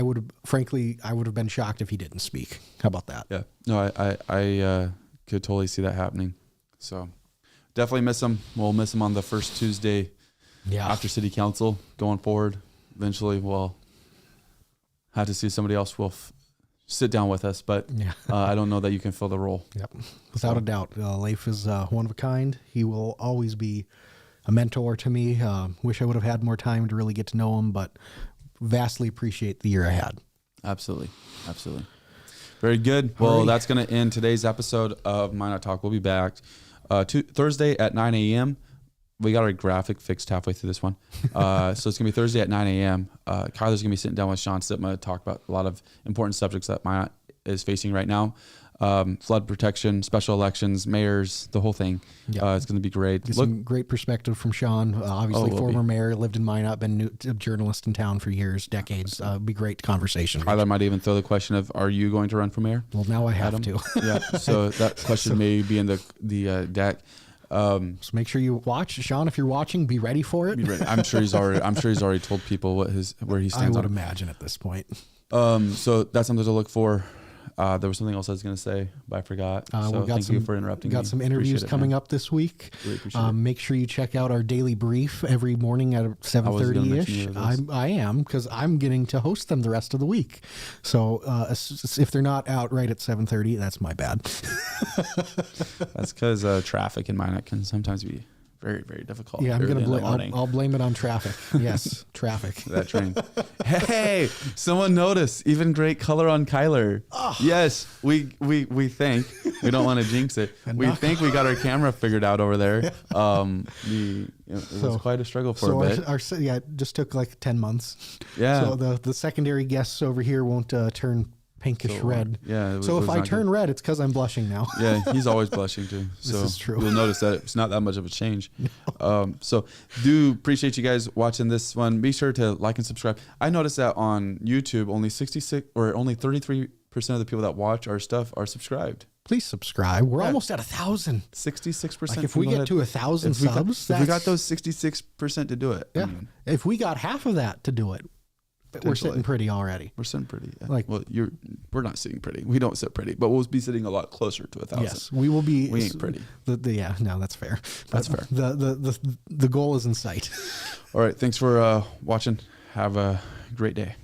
would have been shocked if he didn't speak. How about that? Yeah, no, I could totally see that happening. So definitely miss him. We'll miss him on the first Tuesday after city council going forward. Eventually we'll have to see somebody else will sit down with us, but I don't know that you can fill the role. Yep, without a doubt. Leif is one of a kind. He will always be a mentor to me. Wish I would have had more time to really get to know him, but vastly appreciate the year I had. Absolutely. Very good. Well, that's going to end today's episode of Minot Talk. We'll be back Thursday at 9 a.m. We got our graphic fixed halfway through this one. So it's going to be Thursday at 9 a.m. Kyler's going to be sitting down with Sean Sitma to talk about a lot of important subjects that Minot is facing right now. Flood protection, special elections, mayors, the whole thing. It's going to be great. Some great perspective from Sean. Obviously, former mayor, lived in Minot, been a journalist in town for years, decades. Be great conversation. Kyler might even throw the question of, are you going to run for mayor? Well, now I have to. Yeah, so that question may be in the deck. So make sure you watch, Sean. If you're watching, be ready for it. Be ready. I'm sure he's already told people where he stands. I would imagine at this point. So that's something to look for. There was something else I was going to say, but I forgot. So thank you for interrupting. Got some interviews coming up this week. Really appreciate it. Make sure you check out our daily brief every morning at 7:30ish. I am, because I'm getting to host them the rest of the week. So if they're not out right at 7:30, that's my bad. That's because traffic in Minot can sometimes be very, very difficult. Yeah, I'm early going to in the blame. morning. I'll blame it on traffic. Yes, traffic. That train. Hey, someone noticed. Even great color on Kyler. Yes, we think. We don't want to jinx it. We think we got our camera figured out over there. It was quite a struggle for a bit. It just took like 10 months. Yeah. So the secondary guests over here won't turn pinkish red. Yeah. So if I turn red, it's because I'm blushing now. Yeah, he's always blushing too. So This is true. You'll notice that it's not that much of a change. So do appreciate you guys watching this one. Be sure to like and subscribe. I noticed that on YouTube, only 33% of the people that watch our stuff are subscribed. Please subscribe. We're almost at 1,000. 66%. Like if we get to 1,000 subs, if we got those 66% to do it. Yeah. If we got half of that to do it, we're sitting pretty already. We're sitting pretty. Yeah. Like, we're not sitting pretty. We don't sit pretty, but we'll be sitting a lot closer to 1,000. Yes, we will be. We ain't pretty. No, that's fair. That's fair. The goal is in sight. All right. Thanks for watching. Have a great day.